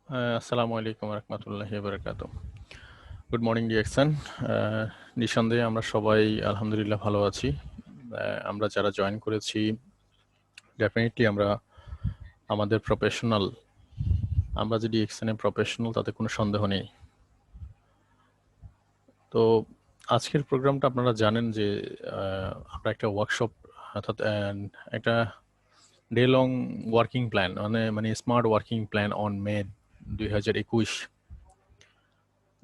আসসালামু আলাইকুম রহমতুল্লাহি বারাকাতু। Good morning ডিএকশন। নিঃসন্দেহে আমরা সবাই আলহামদুলিল্লাহ ভালো আছি। আমরা যারা জয়েন করেছি ডেফিনেটলি আমরা আমাদের প্রফেশনাল, আমরা যে ডিএকশনে প্রফেশনাল তাতে কোনো সন্দেহ নেই। তো আজকের প্রোগ্রামটা আপনারা জানেন যে আমরা একটা ওয়ার্কশপ অর্থাৎ একটা ডে লং ওয়ার্কিং প্ল্যান মানে smart working plan on May 2021।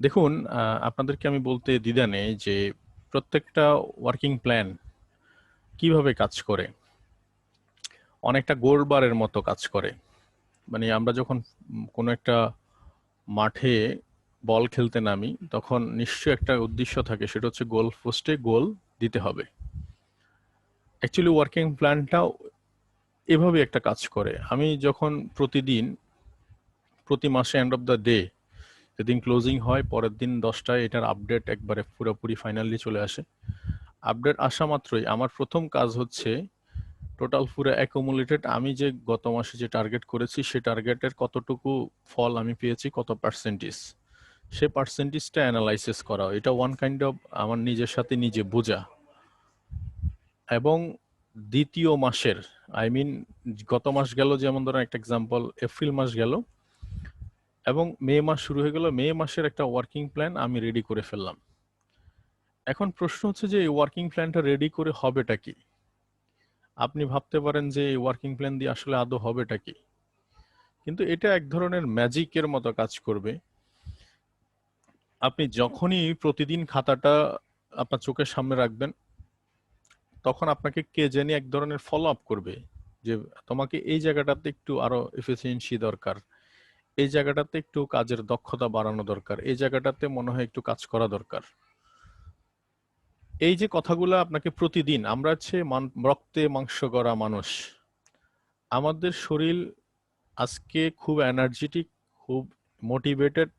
দেখুন, আপনাদেরকে আমি বলতে দ্বিধা নেই যে প্রত্যেকটা ওয়ার্কিং প্ল্যান কিভাবে কাজ করে, অনেকটা গোলবারের মতো কাজ করে। মানে আমরা যখন কোনো একটা মাঠে বল খেলতে নামি তখন নিশ্চয়ই একটা উদ্দেশ্য থাকে, সেটা হচ্ছে গোল পোস্টে গোল দিতে হবে। অ্যাকচুয়ালি ওয়ার্কিং প্ল্যানটাও এভাবে একটা কাজ করে। আমি যখন প্রতি মাসে এন্ড অফ দ্য ডে যেদিন ক্লোজিং হয় পরের দিন 10টায় এটার আপডেট একবারে পুরোপুরি ফাইনালি চলে আসে। আপডেট আসা মাত্রই আমার প্রথম কাজ হচ্ছে টোটাল পুরো অ্যাকুমুলেটেড আমি যে গত মাসে যে টার্গেট করেছি সে টার্গেটের কতটুকু ফল আমি পেয়েছি, কত পার্সেন্টেজ, সে পার্সেন্টেজটা অ্যানালাইসিস করা। এটা ওয়ান কাইন্ড অফ আমার নিজের সাথে নিজে বোঝা। এবং দ্বিতীয় মাসের গত মাস গেল, যেমন ধরেন একটা এক্সাম্পল, এপ্রিল মাস গেল এবং মে মাস শুরু হয়ে গেল, মে মাসের একটা ওয়ার্কিং প্ল্যান আমি রেডি করে ফেললাম। এখন প্রশ্ন হচ্ছে যে এই ওয়ার্কিং প্ল্যানটা রেডি করে হবেটা কি? আপনি ভাবতে পারেন যে এই ওয়ার্কিং প্ল্যান দিয়ে আসলে আদৌ হবেটা কি, কিন্তু এটা এক ধরনের ম্যাজিকের মতো কাজ করবে। আপনি যখনই প্রতিদিন খাতাটা আপনার চোখের সামনে রাখবেন তখন আপনাকে কে জানি এক ধরনের ফলো আপ করবে যে তোমাকে এই জায়গাটাতে একটু আরো এফিসিয়েন্সি দরকার, এই জায়গাটাতে একটু কাজের দক্ষতা বাড়ানো দরকার, এই জায়গাটাতে মনে হয় একটু কাজ করা দরকার। এই যে কথাগুলো আপনাকে প্রতিদিন, আমরা হচ্ছে রক্তে মাংস গড়া মানুষ, আমাদের শরীর আজকে খুব এনার্জেটিক, খুব মোটিভেটেড,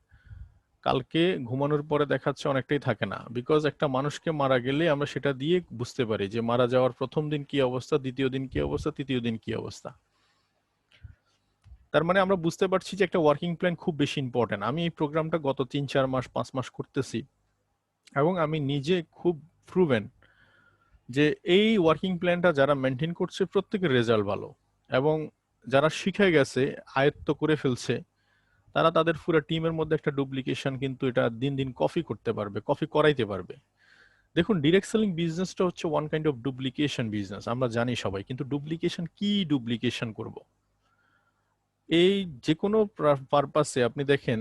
কালকে ঘুমানোর পরে দেখাচ্ছে অনেকটাই থাকে না। বিকজ একটা মানুষকে মারা গেলে আমরা সেটা দিয়ে বুঝতে পারি যে মারা যাওয়ার প্রথম দিন কি অবস্থা, দ্বিতীয় দিন কি অবস্থা, তৃতীয় দিন কি অবস্থা। তার মানে আমরা বুঝতে পারছি যে একটা ওয়ার্কিং প্ল্যান খুব বেশি ইম্পর্টেন্ট। আমি এই প্রোগ্রামটা গত 3-4 মাস 5 মাস করতেছি এবং আমি নিজে খুব প্রুভেন যে এই ওয়ার্কিং প্ল্যানটা যারা মেনটেন করছে প্রত্যেকের রেজাল্ট ভালো। এবং যারা শিখে গেছে, আয়ত্ত করে ফেলছে, তারা তাদের পুরো টিমের মধ্যে একটা ডুপ্লিকেশন কিন্তু এটা দিন দিন কপি করতে পারবে, কপি করাইতে পারবে। দেখুন, ডিরেক্ট সেলিং বিজনেসটা হচ্ছে one kind of duplication business, আমরা জানি সবাই। কিন্তু ডুপ্লিকেশন কি ডুপ্লিকেশন করব? এই যে কোনো পারপাসে আপনি দেখেন,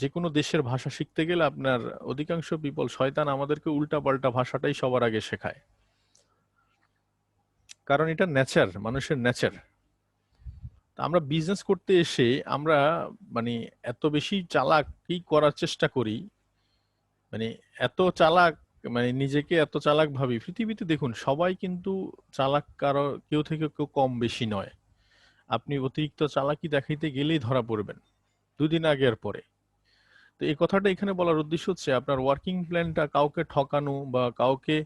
যে কোনো দেশের ভাষা শিখতে গেলে আপনার অধিকাংশ পিপল, শয়তান আমাদেরকে উল্টা পাল্টা ভাষাটাই সবার আগে শেখায়, কারণ এটা নেচার, মানুষের নেচার। আমরা বিজনেস করতে এসে আমরা মানে এত বেশি চালাকি করার চেষ্টা করি, মানে এত চালাক, মানে নিজেকে এত চালাক ভাবি। পৃথিবীতে দেখুন সবাই কিন্তু চালাক, কারো কেউ থেকে কেউ কম বেশি নয়। আপনি অতিরিক্ত চালাকি দেখাইতে গেলেই ধরা পড়বেন 2 দিন আগে আর পরে। তো এই কথাটা এখানে বলার উদ্দেশ্য হচ্ছে আপনার ওয়ার্কিং প্ল্যানটা কাউকে ঠকানো বা কাউকে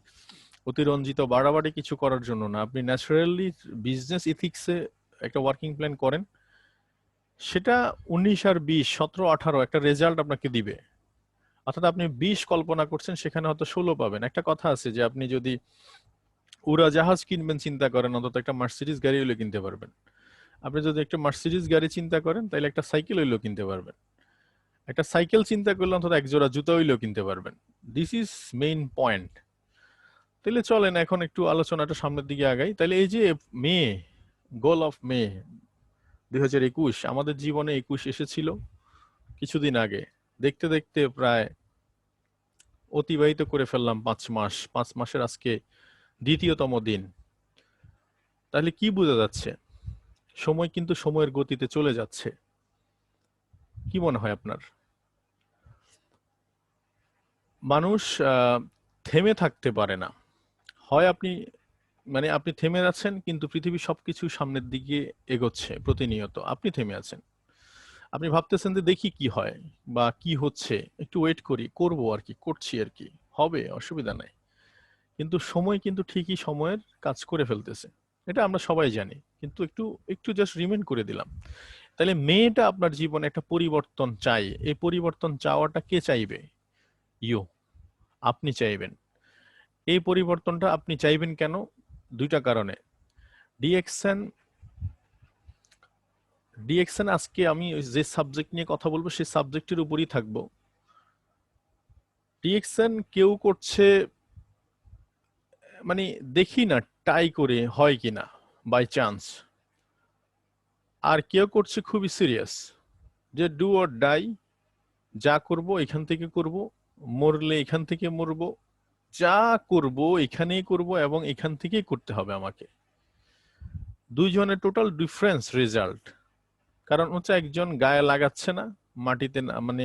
অতিরঞ্জিত বাড়াবাড়ি কিছু করার জন্য না। আপনি ন্যাচারালি বিজনেস ইথিক্সে একটা ওয়ার্কিং প্ল্যান করেন, সেটা 19 আর 20, 17, 18 একটা রেজাল্ট আপনাকে দিবে। অর্থাৎ আপনি 20 কল্পনা করছেন, সেখানে হয়তো 16 পাবেন। একটা কথা আছে যে আপনি যদি উড়াজাহাজ কিনবেন চিন্তা করেন, অন্তত একটা মার্সিডিজ গাড়ি হইলে কিনতে পারবেন। আপনি যদি একটা মার্সিডিজ গাড়ি চিন্তা করেন তাহলে একটা সাইকেল হইলেও কিনতে পারবেন। একটা সাইকেল চিন্তা করলে অন্তত এক জোড়া জুতা হইলেও কিনতে পারবেন। This is main point. তাহলে চলেন এখন একটু আলোচনাটা সামনের দিকে আগাই। তাহলে এই যে মে, গোল অফ মে 2021, আমাদের জীবনে 21 এসেছিল কিছুদিন আগে। দেখতে দেখতে প্রায় অতিবাহিত করে ফেললাম 5 মাস। 5 মাসের আজকে দ্বিতীয়তম দিন। তাহলে কি বোঝা যাচ্ছে? সময় কিন্তু সময়ের গতিতে চলে যাচ্ছে। কি মনে হয় আপনার? মানুষ থেমে থাকতে পারে না। হয় আপনি, মানে আপনি থেমে আছেন কিন্তু পৃথিবী সবকিছু সামনের দিকে এগোচ্ছে প্রতিনিয়ত, আপনি থেমে আছেন। আপনি ভাবতেছেন যে দেখি কি হয় বা কি হচ্ছে, একটু ওয়েট করি, করব আর কি, করছি আর কি, হবে, অসুবিধা নাই। কিন্তু সময় কিন্তু ঠিকই সময়ের কাজ করে ফেলতেছে, এটা আমরা সবাই জানি। কিন্তু একটু একটু জাস্ট রিমাইন্ড করে দিলাম। তাহলে মেয়েটা আপনার জীবনে একটা পরিবর্তন চাই, এই পরিবর্তন চাওয়াটা কে চাইবে? ইউ, আপনি চাইবেন। এই পরিবর্তনটা আপনি চাইবেন কেন? দুইটা কারণে। ডিএক্সএন ডিএক্সএন আজকে আমি যে সাবজেক্ট নিয়ে কথা বলবো সেই সাবজেক্টের উপরই থাকবো। ডিএক্সএন কেউ করছে মানে দেখি না ট্রাই করে হয় কিনা বাই চান্স, আর কেউ করছে খুবই সিরিয়াস, যে ডু অর ডাই, যা করব এখান থেকে করব, মরলে এখান থেকে মরব, যা করব এখানেই করব এবং এখান থেকেই করতে হবে আমাকে। দুইজনের টোটাল ডিফারেন্স রেজাল্ট। কারণ হচ্ছে একজন গায়ে লাগাচ্ছে না, মাটিতে মানে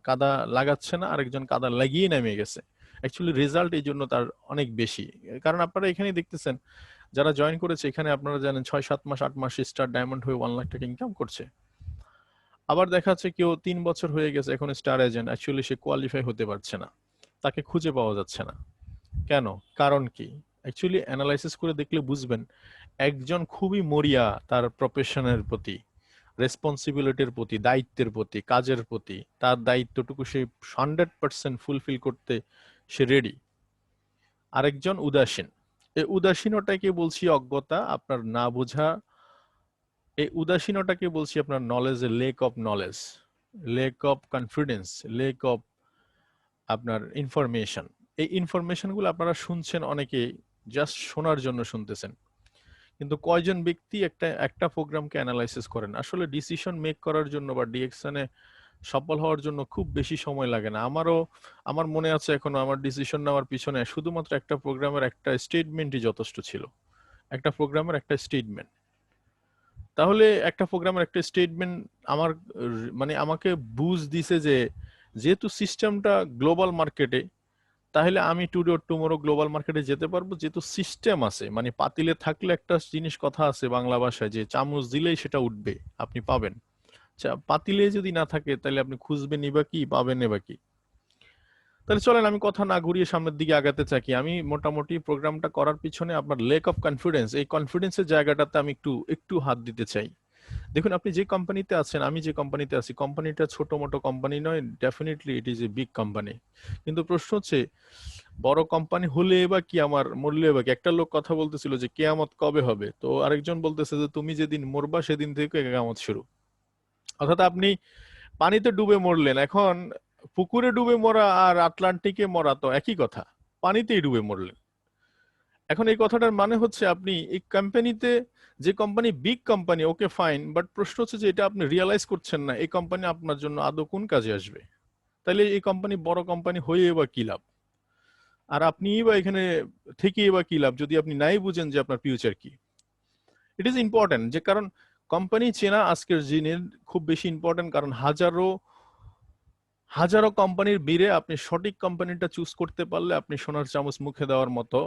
কাদা লাগাচ্ছে না, আরেকজন কাদা লাগিয়ে নেমে গেছে। অ্যাকচুয়ালি রেজাল্ট এই জন্য তার অনেক বেশি। কারণ আপনারা এখানে দেখতেছেন যারা জয়েন করেছে, এখানে আপনারা জানেন 6-7 মাস 8 মাস স্টার ডায়মন্ড হয়ে 1 লাখ টাকা ইনকাম করছে। আবার দেখা যাচ্ছে কেউ 3 বছর হয়ে গেছে এখন স্টার এজেন্ট, অ্যাকচুয়ালি সে কোয়ালিফাই হতে পারছে না, তাকে খুঁজে পাওয়া যাচ্ছে না। কেন? কারণ কি? অ্যাকচুয়ালি অ্যানালাইসিস করে দেখলে বুঝবেন একজন খুবই মরিয়া তার প্রফেশনের প্রতি, রেসপন্সিবিলিটির প্রতি, দায়িত্বের প্রতি, কাজের প্রতি, তার দায়িত্বটুকু সে 100% ফুলফিল করতে সে রেডি। আরেকজন উদাসীন। এই উদাসীনতাকে বলছি অজ্ঞতা, আপনার না বোঝা। এই উদাসীনতাকে বলছি আপনার নলেজের lake of knowledge, lake of confidence, lake of আপনার ইনফরমেশন। এই ইনফরমেশনগুলো আপনারা শুনছেন, অনেকে জাস্ট শোনার জন্য শুনতেছেন, কিন্তু কয়জন ব্যক্তি একটা একটা প্রোগ্রামকে অ্যানালাইসিস করেন? আসলে ডিসিশন মেক করার জন্য বা ডিএকশনে সফল হওয়ার জন্য খুব বেশি সময় লাগে না। আমার মনে আছে এখনো আমার ডিসিশন নেওয়ার পিছনে শুধুমাত্র একটা প্রোগ্রামের একটা স্টেটমেন্টই যথেষ্ট ছিল। একটা প্রোগ্রামের একটা স্টেটমেন্ট। তাহলে একটা প্রোগ্রামের একটা স্টেটমেন্ট আমার মানে আমাকে বুঝ দিছে যে যেহেতু সিস্টেমটা গ্লোবাল মার্কেটে, তাহলে আমি টুডে অর টুমোরো গ্লোবাল মার্কেটে যেতে পারবো, যেহেতু সিস্টেম আছে। মানে পাতিলে থাকলে একটা জিনিস কথা আছে বাংলা ভাষায় যে চামচ দিলেই সেটা উঠবে, আপনি পাবেন। পাতিলে যদি না থাকে তাহলে আপনি খুঁজবেন বা কি, পাবেন বা কি। তাহলে চলেন আমি কথা না ঘুরিয়ে সামনের দিকে আগাতে চাই। আমি মোটামুটি প্রোগ্রামটা করার পিছনে আপনার লেক অফ কনফিডেন্স, এই কনফিডেন্সের জায়গাটাতে আমি একটু একটু হাত দিতে চাই। দেখুন আপনি যে কোম্পানিতে আছেন, আমি যে কোম্পানিতে আছি, কোম্পানিটা ছোট মোটো কোম্পানি নয়, definitely it is a big company. কিন্তু প্রশ্ন হচ্ছে বড় কোম্পানি হলে বা কি আমার, মরলে বা কি। একটা লোক কথা বলতেছিল যে কেয়ামত কবে হবে, তো আরেকজন বলতেছে যে তুমি যেদিন মরবা সেদিন থেকে কেয়ামত শুরু। অর্থাৎ আপনি পানিতে ডুবে মরলেন, এখন পুকুরে ডুবে মরা আর আটলান্টিকে মরা তো একই কথা, পানিতেই ডুবে মরলেন। এখন এই কথাটার মানে হচ্ছে আপনি এই কোম্পানিতে, যে company big company, okay fine, but প্রশ্ন হচ্ছে যে এটা আপনি রিয়েলাইজ করছেন না এই কোম্পানি আপনার জন্য আদৌ কোন কাজে আসবে। তাইলে এই কোম্পানি বড় কোম্পানি হয়ে বা কি লাভ, আর আপনি বা এখানে থেকে বা কি লাভ যদি আপনি নাই বুঝেন যে আপনার ফিউচার কি। ইট ইজ ইম্পর্টেন্ট, যে কারণ কোম্পানি চেনা আজকের দিনের খুব বেশি ইম্পর্টেন্ট। কারণ হাজারো হাজারো কোম্পানির ভিড়ে আপনি সঠিক কোম্পানিটা চুজ করতে পারলে আপনি সোনার চামচ মুখে দেওয়ার মতো,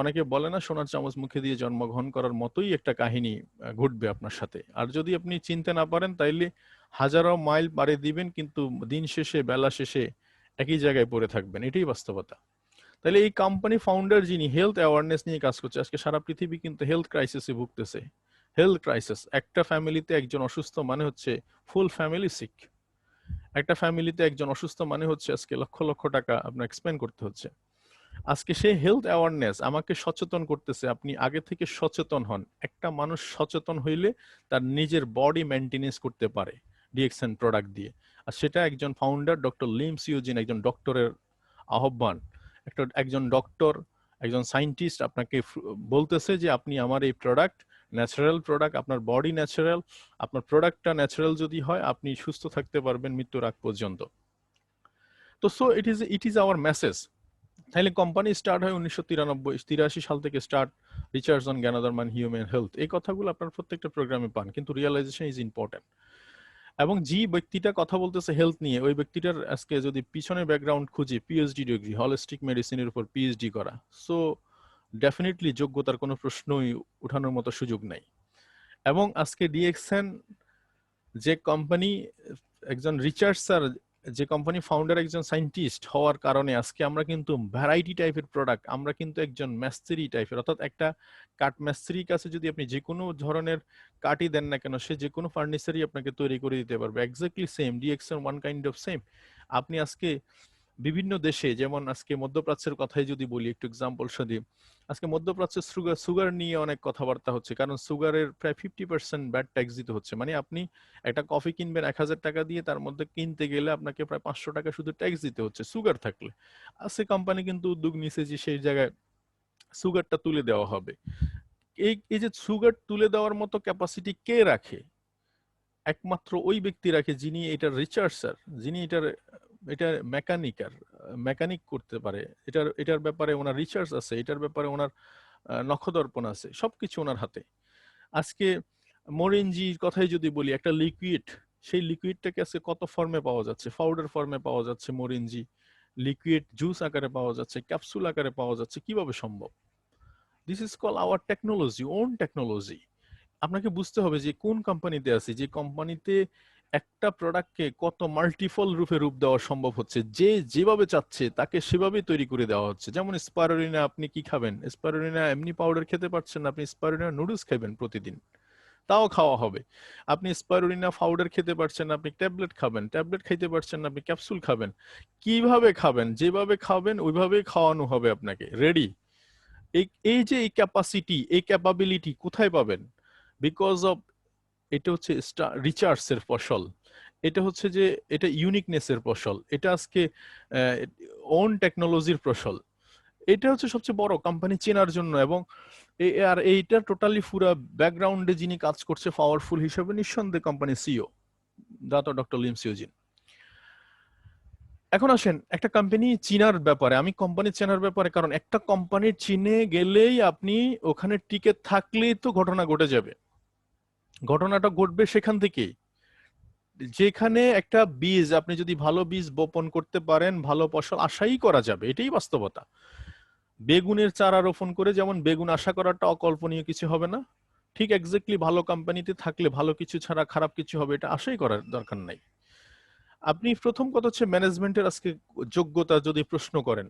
অনেকে বলে না সোনার চামচ মুখে দিয়ে জন্মগ্রহণ করার মতোই একটা কাহিনী ঘটবে আপনার সাথে। আর যদি আপনি চিনতে না পারেন তাইলে হাজারো মাইল পাড়ি দিবেন, কিন্তু দিন শেষে বেলা শেষে একই জায়গায় পড়ে থাকবেন, এটাই বাস্তবতা। তাহলে এই কোম্পানি ফাউন্ডার যিনি হেলথ অ্যাওয়ারনেস নিয়ে কাজ করছে, আজকে সারা পৃথিবী কিন্তু হেলথ ক্রাইসিসে ভুগতেছে। হেলথ ক্রাইসিস, একটা ফ্যামিলিতে একজন অসুস্থ মানে হচ্ছে ফুল ফ্যামিলি সিক। একটা ফ্যামিলিতে একজন অসুস্থ মানে হচ্ছে আজকে লক্ষ লক্ষ টাকা আপনার এক্সপেন্ড করতে হচ্ছে। আজকে সেই হেলথ অ্যাওয়ারনেস আমাকে সচেতন করতেছে, আপনি আগে থেকে সচেতন হন। একটা মানুষ সচেতন হইলে তার নিজের বডি মেনটেনেন্স করতে পারে ডিএক্সএন প্রোডাক্ট দিয়ে। আর সেটা একজন ফাউন্ডার ডক্টর লিম সিওজিন, একজন ডক্টরের আহ্বান। একজন ডক্টর, একজন সায়েন্টিস্ট আপনাকে বলতেছে যে আপনি আমার এই প্রোডাক্ট, ন্যাচারাল প্রোডাক্ট, আপনার বডি ন্যাচারাল, আপনার প্রোডাক্টটা ন্যাচারাল যদি হয় আপনি সুস্থ থাকতে পারবেন মৃত্যুর আগ পর্যন্ত। তো so it is our message. তাহলে কোম্পানি স্টার্ট হয় 1983 সাল থেকে স্টার্ট, রিসার্চ অন জ্ঞানধারমান হিউম্যান হেলথ। এই কথাগুলো আপনার প্রত্যেকটা প্রোগ্রামে পান, কিন্তু রিয়েলাইজেশন ইজ ইম্পর্টেন্ট। এবং যে ব্যক্তিটা কথা বলতেছে হেলথ নিয়ে, ওই ব্যক্তিটার আজকে যদি পিছনে ব্যাকগ্রাউন্ড খুঁজি, পিএইচডি ডিগ্রি, হলিস্টিক মেডিসিনের উপর পিএইচডি করা, সো ডেফিনেটলি যোগ্যতার কোনো প্রশ্নই উঠানোর মতো সুযোগ নাই। এবং আজকে ডিএক্সএন যে কোম্পানি, একজন রিসার্চার যে কোম্পানি ফাউন্ডার একজন সায়েন্টিস্ট হওয়ার কারণে আজকে আমরা কিন্তু ভ্যারাইটি টাইপের প্রোডাক্ট, আমরা কিন্তু একজন মিস্ত্রি টাইপের, অর্থাৎ একটা কাঠ মিস্ত্রির কাছে যদি আপনি যে কোনো ধরনের কাঠই দেন না কেন, সে যে কোনো ফার্নিচারই আপনাকে তৈরি করে দিতে পারবে। Exactly same, DXN one kind of same. আপনি আজকে বিভিন্ন দেশে, যেমন আজকে মধ্যপ্রাচ্যের কথাই যদি বলি একটু এক্সাম্পল সদি, আজকে মধ্যপ্রাচ্যের সুগার সুগার নিয়ে অনেক কথাবার্তা হচ্ছে, কারণ সুগারের প্রায় 50% ব্যাট ট্যাক্স দিতে হচ্ছে। মানে আপনি একটা কফি কিনবেন 1,000 টাকা দিয়ে, তার মধ্যে কিনতে গেলে আপনাকে প্রায় 500 টাকা শুধু ট্যাক্স দিতে হচ্ছে সুগার থাকলে। আজকে কোম্পানি কিন্তু উদ্যোগ নিছে যে সেই জায়গায় সুগারটা তুলে দেওয়া হবে। এই এই যে সুগার তুলে দেওয়ার মতো ক্যাপাসিটি কে রাখে? একমাত্র ওই ব্যক্তি রাখে যিনি এটার রিসার্চার, যিনি এটা মেকানিক করতে পারে, এটার ব্যাপারে ওনার রিসার্চ আছে, এটার ব্যাপারে ওনার নখদর্পণ আছে, সবকিছু ওনার হাতে। আজকে মোরেনজির কথাই যদি বলি, একটা লিকুইড, সেই লিকুইডটাকে আজকে কত ফর্মে পাওয়া যাচ্ছে, পাউডার ফর্মে পাওয়া যাচ্ছে মোরেনজি, লিকুইড জুস আকারে পাওয়া যাচ্ছে, ক্যাপসুল আকারে পাওয়া যাচ্ছে, কিভাবে সম্ভব? This is call our technology, own technology. আপনাকে বুঝতে হবে যে কোন কোম্পানিতে আছি, যে কোম্পানিতে একটা প্রোডাক্টকে কত মাল্টিপল রূপে রূপ দেওয়া সম্ভব হচ্ছে, যে যেভাবে চাচ্ছে তাকে সেভাবেই তৈরি করে দেওয়া হচ্ছে। যেমন স্পারুলিনা, আপনি কি খাবেন? স্পারুলিনা এমনি পাউডার খেতে পারছেন না, আপনি স্পারুলিনা নুডলস খাবেন প্রতিদিন, তাও খাওয়া হবে। আপনি স্পারুলিনা পাউডার খেতে পারছেন না, আপনি ট্যাবলেট খাবেন, ট্যাবলেট খাইতে পারছেন না, আপনি ক্যাপসুল খাবেন। কিভাবে খাবেন? যেভাবে খাবেন ওইভাবেই খাওয়ানো হবে আপনাকে, রেডি। এই এই যে এই ক্যাপাসিটি, এই ক্যাপাবিলিটি কোথায় পাবেন? বিকজ অফ, এটা হচ্ছে রিচার্ডসের ফসল, এটা হচ্ছে যে এটা ইউনিকনেসের ফসল, এটা আজকে ওন টেকনোলজির ফসল। এটা হচ্ছে সবচেয়ে বড় কোম্পানি চেনার জন্য। এবং আর এইটা টোটালি পুরো ব্যাকগ্রাউন্ডে যিনি কাজ করছে পাওয়ারফুল হিসেবে, নিঃসন্দেহে company CEO Dato doctor Lim Siow Jin. এখন আসেন একটা কোম্পানি চিনার ব্যাপারে, আমি কোম্পানি চেনার ব্যাপারে, কারণ একটা কোম্পানি চিনে গেলেই আপনি ওখানে টিকে থাকলেই তো ঘটনা ঘটে যাবে। ঘটনাটা ঘটবে সেখান থেকেই, যেখানে একটা বীজ, আপনি যদি ভালো বীজ বপন করতে পারেন, ভালো ফসল আশাই করা যাবে, এটাই বাস্তবতা। বেগুনের চারা রোপণ করে যেমন বেগুন আশা করাটা অকল্পনীয় কিছু হবে না, ঠিক এক্স্যাক্টলি ভালো কোম্পানিতে থাকলে ভালো কিছু ছাড়া খারাপ কিছু হবে এটা আশাই করার দরকার নাই। আপনি প্রথম কথা হচ্ছে ম্যানেজমেন্টের আজকে যোগ্যতা যদি প্রশ্ন করেন,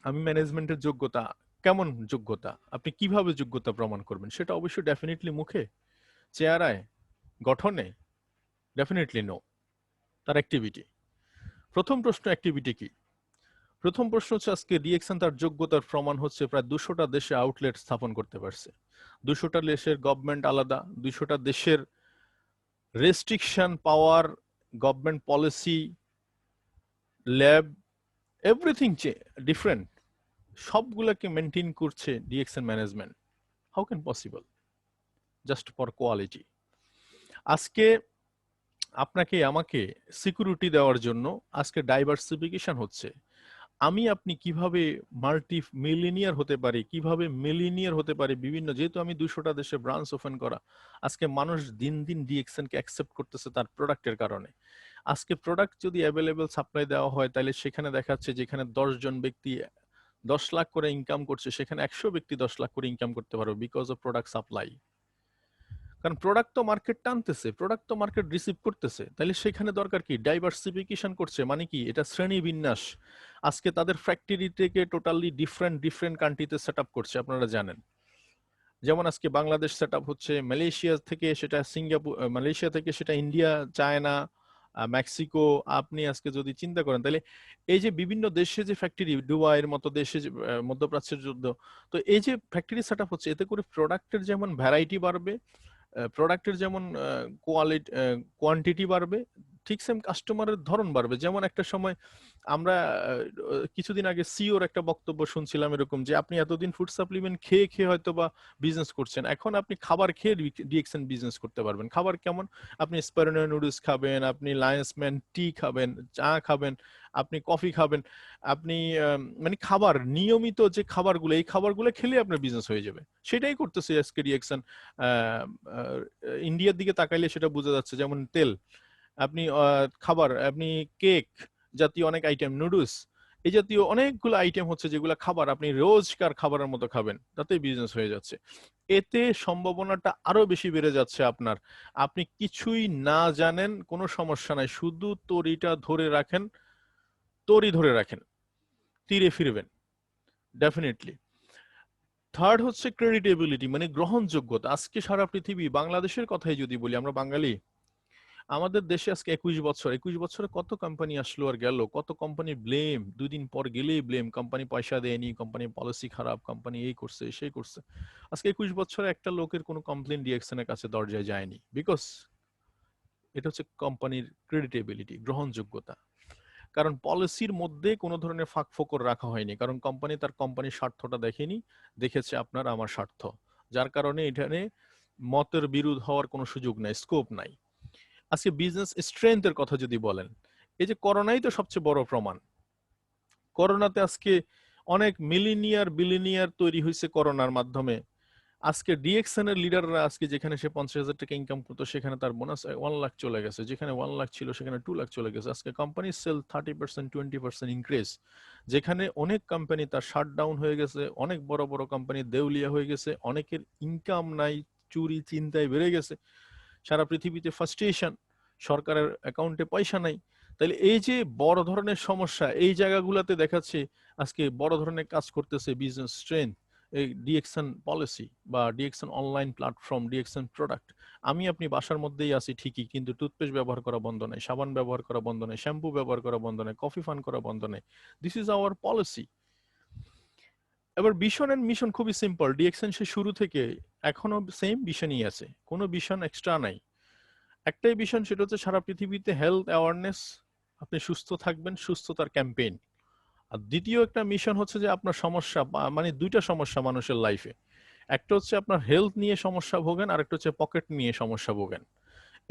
আমি ম্যানেজমেন্টের যোগ্যতা, কেমন যোগ্যতা, আপনি কিভাবে যোগ্যতা প্রমাণ করবেন? সেটা অবশ্যই ডেফিনেটলি মুখে, চেহারায়, গঠনে? Definitely no. তার অ্যাক্টিভিটি। প্রথম প্রশ্ন, অ্যাক্টিভিটি কি? প্রথম প্রশ্ন হচ্ছে আজকে রিয়েকশন তার যোগ্যতার প্রমাণ হচ্ছে প্রায় 200টা দেশে আউটলেট স্থাপন করতে পারছে। 200টা দেশের গভর্নমেন্ট আলাদা, 200টা দেশের restriction power, government policy, lab, everything different, সবগুলোকে মেনটেন করছে DXN management. How can possible? Just for quality. আজকে আপনাকে আমাকে সিকিউরিটি দেওয়ার জন্য আজকে ডাইভার্সিফিকেশন হচ্ছে। আমি আপনি কিভাবে মাল্টি মিলিনিয়ার হতে পারি, কিভাবে মিলিনিয়ার হতে পারি বিভিন্ন, যেহেতু আমি 200টা দেশে ব্রাঞ্চ ওপেন করা, আজকে মানুষ দিন দিন ডিএক্সএন কে অ্যাকসেপ্ট করতেছে তার প্রোডাক্টের কারণে। আজকে প্রোডাক্ট যদি অ্যাভেলেবল সাপ্লাই দেওয়া হয়, তাহলে সেখানে দেখাচ্ছে যেখানে 10 জন ব্যক্তি 10 লাখ করে ইনকাম করছে, সেখানে 100 ব্যক্তি 10 লাখ করে ইনকাম করতে পারবে, বিকজ অফ প্রোডাক্ট সাপ্লাই। কারণ প্রোডাক্ট তো মার্কেট টানতেছে, প্রোডাক্ট তো মার্কেট রিসিভ করতেছে, তাহলে সেখানে দরকার কি? ডাইভার্সিফিকেশন করছে, মানে কি? এটা শ্রেণী বিন্যাস। আজকে তাদের ফ্যাক্টরি থেকে টোটালি ডিফারেন্ট ডিফারেন্ট কান্ট্রিতে সেট আপ করছে, আপনারা জানেন। যেমন আজকে বাংলাদেশ সেট আপ হচ্ছে, মালয়েশিয়া থেকে সেটা সিঙ্গাপুর, মালয়েশিয়া থেকে সেটা ইন্ডিয়া, চায়না, মেক্সিকো। আপনি আজকে যদি চিন্তা করেন, তাহলে এই যে বিভিন্ন দেশে যে ফ্যাক্টরি, দুবাইয়ের মতো দেশে যে মধ্যপ্রাচ্যের যুদ্ধ, তো এই যে ফ্যাক্টরি সেট আপ হচ্ছে, এতে করে প্রোডাক্টের যেমন ভ্যারাইটি বাড়বে, প্রোডাক্টের যেমন কোয়ালিটি কোয়ান্টিটি বাড়বে, ঠিক সেম কাস্টমারের ধরন বাড়বে। যেমন একটা সময় আমরা কিছুদিন আগে সিওর একটা বক্তব্য শুনছিলাম এরকম, যে আপনি এতদিন ফুড সাপ্লিমেন্ট খেয়ে খেয়ে হয়তো বা বিজনেস করছেন, এখন আপনি খাবার খেয়ে ডিএক্সএন বিজনেস করতে পারবেন। খাবার কেমন? আপনি স্পারুলিনা নুডলস খাবেন, আপনি লায়ন্সম্যান টি খাবেন, চা খাবেন, আপনি কফি খাবেন, আপনি মানে খাবার নিয়মিত যে খাবারগুলো, এই খাবারগুলো খেলে আপনার বিজনেস হয়ে যাবে। সেটাই করতেছে আজকে রিয়েকশন। ইন্ডিয়ার দিকে তাকাইলে সেটা বোঝা যাচ্ছে, যেমন তেল, আপনি খাবার, আপনি কেক জাতীয় অনেক আইটেম, নুডলস, এই জাতীয় অনেকগুলো আইটেম হচ্ছে যেগুলো খাবার আপনি রোজকার খাবারের মতো খাবেন, তাতেই বিজনেস হয়ে যাচ্ছে। এতে সম্ভাবনাটা আরো বেশি বেড়ে যাচ্ছে আপনার। আপনি কিছুই না জানেন, কোনো সমস্যা নাই, শুধু তরিটা ধরে রাখেন, তরি ধরে রাখেন, তীরে ফিরবেন ডেফিনেটলি। থার্ড হচ্ছে ক্রেডিটেবিলিটি, মানে গ্রহণযোগ্যতা। আজকে সারা পৃথিবী, বাংলাদেশের কথাই যদি বলি, আমরা বাঙালি, আমাদের দেশে আজকে 21 বছর, 21 বছরে কত কোম্পানি আসলো আর গেল, কত কোম্পানি ব্লেম, 2 দিন পর গেলেই ব্লেম, কোম্পানি পয়সা দেয়নি, কোম্পানি পলিসি খারাপ, কোম্পানি এই করছে সেই করছে। আজকে 21 বছরে একটা লোকের কোনো কমপ্লেন ডিএক্সএন এর কাছে দরজায় যায়নি, বিকজ এটা হচ্ছে কোম্পানির ক্রেডিটেবিলিটি, গ্রহণযোগ্যতা। কারণ পলিসির মধ্যে কোনো ধরনের ফাঁক ফোকর রাখা হয়নি, কারণ কোম্পানি তার কোম্পানির স্বার্থটা দেখেনি, দেখেছে আপনার আমার স্বার্থ, যার কারণে এখানে মতের বিরোধ হওয়ার কোনো সুযোগ নাই, স্কোপ নাই। আজকে বিজনেস স্ট্রেংথের কথা যদি বলেন, এই যে করোনাই তো সবচেয়ে বড় প্রমাণ। করোনাতে আজকে অনেক মিলিনিয়ার বিলিনিয়ার তৈরি হয়েছে করোনার মাধ্যমে। আজকে ডিএক্সএন এর লিডাররা আজকে যেখানে সে 50,000 টাকা ইনকাম করতো, সেখানে তার বোনাস 1 লাখ চলে গেছে, যেখানে 1 লাখ ছিল সেখানে 2 লাখ চলে গেছে। আজকে কোম্পানি সেল 30% 20% ইনক্রিজ, যেখানে অনেক কোম্পানি তার শাট ডাউন হয়ে গেছে, অনেক বড় বড় কোম্পানি দেউলিয়া হয়ে গেছে, অনেকের ইনকাম নাই, চুরি চিন্তায় বেড়ে গেছে, সারা পৃথিবীতে ফার্স্টেশন, সরকারের অ্যাকাউন্টে পয়সা নাই। তাহলে এই যে বড় ধরনের সমস্যা, এই জায়গাগুলোতে দেখাচ্ছে আজকে বড় ধরনের কাজ করতেছে বিজনেস স্ট্রেংথ, এই ডিএক্সএন পলিসি বা DXN online platform, DXN product. আমি আপনি বাসার মধ্যেই আছি ঠিকই, কিন্তু টুথপেস্ট ব্যবহার করা বন্ধ নাই, সাবান ব্যবহার করা বন্ধ নাই, শ্যাম্পু ব্যবহার করা বন্ধ নাই, কফি পান করা বন্ধ নাই। This is our policy. এবার ভিশন এন্ড মিশন খুবই সিম্পল। ডিএক্সএন সে শুরু থেকে এখনো সেম ভিশনই আছে, কোনো ভিশন এক্সট্রা নাই। একটাই ভিশন, সেটা হচ্ছে সারা পৃথিবীতে হেলথ অ্যাওয়ারনেস, আপনি সুস্থ থাকবেন, সুস্থতার ক্যাম্পেইন। আর দ্বিতীয় একটা মিশন হচ্ছে যে আপনার সমস্যা, মানে দুইটা সমস্যা মানুষের লাইফে, একটা হচ্ছে আপনার হেলথ নিয়ে সমস্যা ভোগেন, আর একটা হচ্ছে পকেট নিয়ে সমস্যা ভোগেন।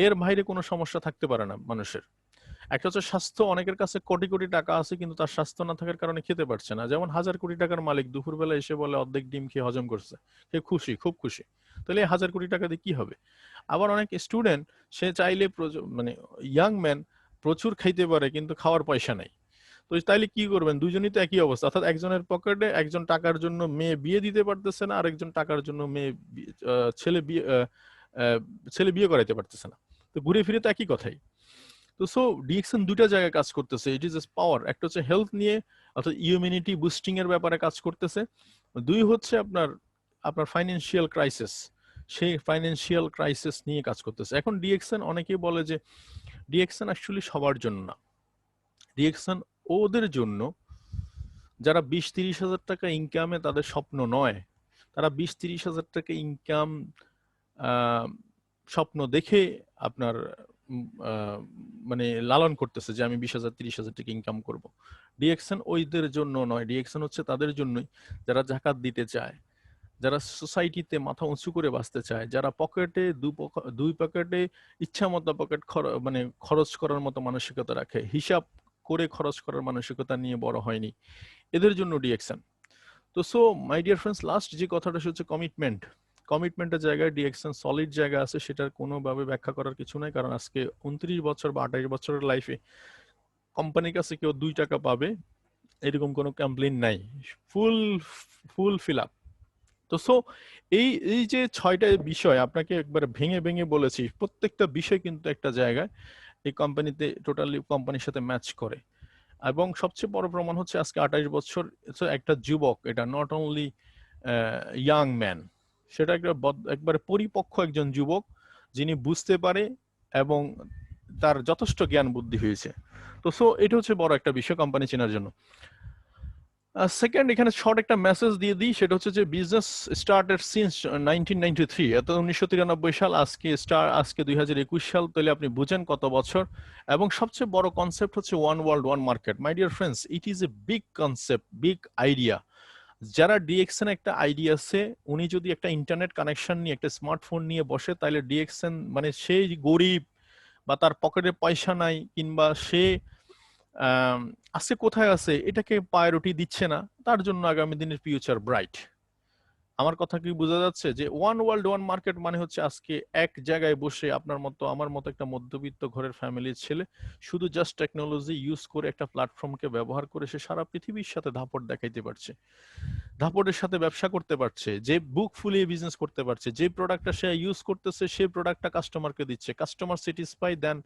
এর বাইরে কোনো সমস্যা থাকতে পারে না মানুষের। একটা হচ্ছে স্বাস্থ্য, অনেকের কাছে কোটি কোটি টাকা আছে কিন্তু তার স্বাস্থ্য না থাকার কারণে খেতে পারছে না। যেমন 1,000 কোটি টাকার মালিক দুপুরবেলা এসে বলে অর্ধেক ডিম খেয়ে হজম করছে, সে খুশি, খুব খুশি। তাহলে 1,000 কোটি টাকা দিয়ে কি হবে? আবার অনেক স্টুডেন্ট, সে চাইলে মানে ইয়াং ম্যান প্রচুর খাইতে পারে কিন্তু খাওয়ার পয়সা নাই। তো তাইলে কি করবেন? দুজনই তো একই অবস্থা, অর্থাৎ একজনের পকেটে, একজন টাকার জন্য মেয়ে বিয়ে দিতে পারতেছে না, আরেকজন টাকার জন্য ছেলে বিয়ে ছেলে বিয়ে করাইতে পারতেছে না। তো ঘুরে ফিরে তো একই কথাই। তো সো ডিএক্সএন দুইটা জায়গায় কাজ করতেছে, ইট ইজ পাওয়ার। একটা হচ্ছে হেলথ নিয়ে, অর্থাৎ ইমিউনিটি বুস্টিং এর ব্যাপারে কাজ করতেছে। দুই হচ্ছে আপনার আপনার ফাইন্যান্সিয়াল ক্রাইসিস, সেই ফাইন্যান্সিয়াল ক্রাইসিস নিয়ে কাজ করতেছে। এখন ডিএক্সএন, অনেকেই বলে যে ডিএক্সএন অ্যাকচুয়ালি সবার জন্য না, ডিএক্সএন ওদের জন্য যারা 20-30 হাজার টাকা ইনকামে তাদের স্বপ্ন নয়, তারা 20-30 হাজার টাকা ইনকাম স্বপ্ন দেখে আপনার মানে লালন করতেছে যে আমি 20,000-30,000 টাকা ইনকাম করব। ডিএক্সএন ওইদের জন্য নয়, ডিএক্সএন হচ্ছে তাদের জন্যই যারা জাকাত দিতে চায়, যারা সোসাইটিতে মাথা উঁচু করে বাঁচতে চায়, যারা পকেটে দুই পকেটে ইচ্ছা মতো মানে খরচ করার মতো মানসিকতা রাখে, হিসাব করে খরচ করার মানসিকতা নিয়ে বড় হয়নি, এদের জন্য ডিএক্সএন। তো so my dear friends, last যে কথাটা হচ্ছে কমিটমেন্ট। কমিটমেন্টের জায়গায় ডিএক্সএন সলিড জায়গা আছে, সেটার কোনোভাবে ব্যাখ্যা করার কিছু নাই। কারণ আজকে 29 বছর বা 28 বছরের লাইফে কোম্পানির কাছে কেউ 2 টাকা পাবে এরকম কোনো কমপ্লেইন নাই, ফুল ফুল ফিল আপ। তো সো এই এই যে 6টা বিষয় আপনাকে একবার ভেঙে ভেঙে বলেছি, প্রত্যেকটা বিষয় কিন্তু একটা জায়গায় এই কোম্পানিতে টোটালি কোম্পানির সাথে ম্যাচ করে। এবং সবচেয়ে বড় প্রমাণ হচ্ছে আজকে 28 বছর একটা যুবক, এটা নট অনলি ইয়াং ম্যান, সেটা একবারে পরিপক্ক একজন যুবক, যিনি বুঝতে পারে এবং তার যথেষ্ট জ্ঞান বুদ্ধি হয়েছে। তো সো এটা হচ্ছে বড় একটা বিষয় কোম্পানি চেনার জন্য। সেকেন্ড, এখানে শর্ট একটা মেসেজ দিয়ে দিই, সেটা হচ্ছে যে বিজনেস স্টার্টেড সিন্স 1993, এত 1993 সাল, আজকে 2021 সাল, তাহলে আপনি বুঝেন কত বছর। এবং সবচেয়ে বড় কনসেপ্ট হচ্ছে one world one market. My dear friends, it is a big concept, big idea. যারা ডিএক্সএন একটা আইডিয়া আছে, উনি যদি একটা ইন্টারনেট কানেকশন নিয়ে, একটা স্মার্টফোন নিয়ে বসে, তাহলে ডিএক্সএন মানে সেই গরিব বা তার পকেটে পয়সা নাই, কিংবা সে আছে কোথায় আছে এটাকে প্রায়োরিটি দিচ্ছে না, তার জন্য আগামী দিনের ফিউচার ব্রাইট। আমার কথা কি বোঝা যাচ্ছে? যে ওয়ান ওয়ার্ল্ড ওয়ান মার্কেট মানে হচ্ছে আজকে এক জায়গায় বসে আপনার মতো আমার মতো একটা মধ্যবিত্ত ঘরের ফ্যামিলির ছেলে শুধু জাস্ট টেকনোলজি ইউজ করে একটা প্ল্যাটফর্মকে ব্যবহার করে সে সারা পৃথিবীর সাথে দাপট দেখাইতে পারছে, দাপটের সাথে ব্যবসা করতে পারছে, যে বুক ফুলিয়ে বিজনেস করতে পারছে, যে প্রোডাক্টটা সে ইউজ করতেছে সেই প্রোডাক্টটা কাস্টমারকে দিচ্ছে, কাস্টমার স্যাটিসফাই, দেন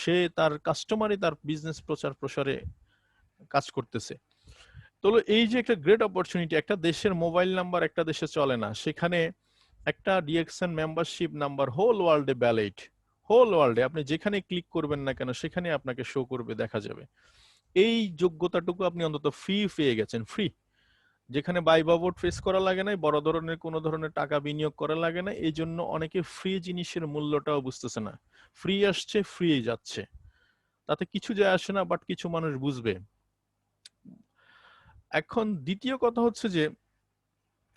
সে তার কাস্টমারই তার বিজনেস প্রচার প্রসারে কাজ করতেছে। তো এই যে একটা গ্রেট অপরচুনিটি, একটা দেশের মোবাইল নাম্বার একটা দেশে চলে না, সেখানে একটা ডিএক্সএন মেম্বারশিপ নাম্বার হোল ওয়ার্ল্ডে ভ্যালিড, হোল ওয়ার্ল্ডে আপনি যেখানে ক্লিক করবেন না কেন সেখানে আপনাকে শো করবে, দেখা যাবে। এই যোগ্যতাটুকু আপনি অন্তত ফ্রি পেয়ে গেছেন, ফ্রি, যেখানে বাইবা বোর্ড ফেস করা লাগে না, বড় ধরনের কোনো ধরনের টাকা বিনিয়োগ করা লাগে না। এই জন্য অনেকে ফ্রি জিনিসের মূল্যটাও বুঝতেছে না, ফ্রি আসছে ফ্রি যাচ্ছে, তাতে কিছু যায় আসে না, বাট কিছু মানুষ বুঝবে। এখন দ্বিতীয় কথা হচ্ছে যে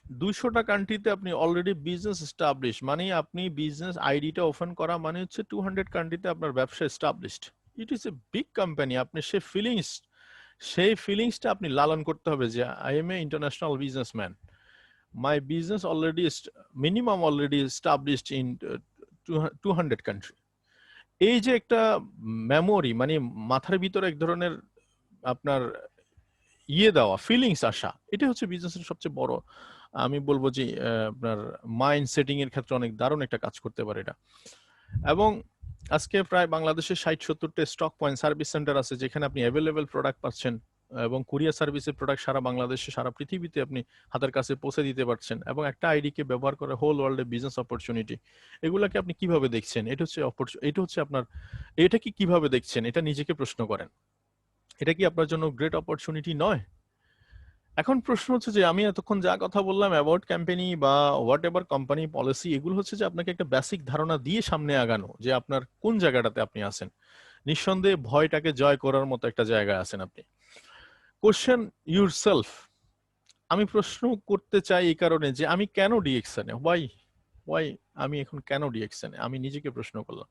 200টা কান্ট্রিতে আপনি অলরেডি বিজনেস এস্টাবলিশ, মানে আপনি বিজনেস আইডিটা ওপেন করা মানে হচ্ছে 200 কান্ট্রিতে আপনার ব্যবসা established. It is a big company. আপনি সেই ফিলিংসটা আপনি লালন করতে হবে যে I M A international businessman, my business already minimum already established in 200 country. এই যে একটা মেমোরি, মানে মাথার ভিতরে এক ধরনের আপনার দেওয়া ফিলিংস আসা, এটা হচ্ছে বিজনেসের সবচেয়ে বড়, আমি বলবো যে আপনার মাইন্ড সেটিং এর ক্ষেত্রে অনেক দারুণ একটা কাজ করতে পারে এটা। এবং আজকে প্রায় বাংলাদেশে 60-70টা স্টক পয়েন্ট সার্ভিস সেন্টার আছে যেখানে আপনি অ্যাভেলেবেল প্রোডাক্ট পাচ্ছেন, এবং কুরিয়ার সার্ভিসের প্রোডাক্ট সারা বাংলাদেশে সারা পৃথিবীতে আপনি হাতের কাছে পৌঁছে দিতে পারছেন, এবং একটা আইডি কে ব্যবহার করে হোল ওয়ার্ল্ডে বিজনেস অপরচুনিটি। এগুলাকে আপনি কিভাবে দেখছেন? এটা হচ্ছে আপনার, এটা কি কিভাবে দেখছেন? এটা নিজেকে প্রশ্ন করেন, এটা কি আপনার জন্য গ্রেট অপরচুনিটি নয়? এখন প্রশ্ন হচ্ছে যে আমি এতক্ষণ যা কথা বললাম অ্যাবাউট কোম্পানি বা হোয়াট এভার কোম্পানি পলিসি, এগুলো হচ্ছে যে আপনাকে একটা বেসিক ধারণা দিয়ে সামনে আগানো যে আপনার কোন জায়গাটাতে আপনি আছেন। নিঃসন্দেহে ভয়টাকে জয় করার মতো একটা জায়গায় আছেন আপনি। কোশ্চেন ইউর সেলফ, আমি প্রশ্ন করতে চাই এই কারণে যে আমি কেন ডিএক্সএনে, ওয়াই ওয়াই আমি এখন কেন ডিএক্সএনে, আমি নিজেকে প্রশ্ন করলাম।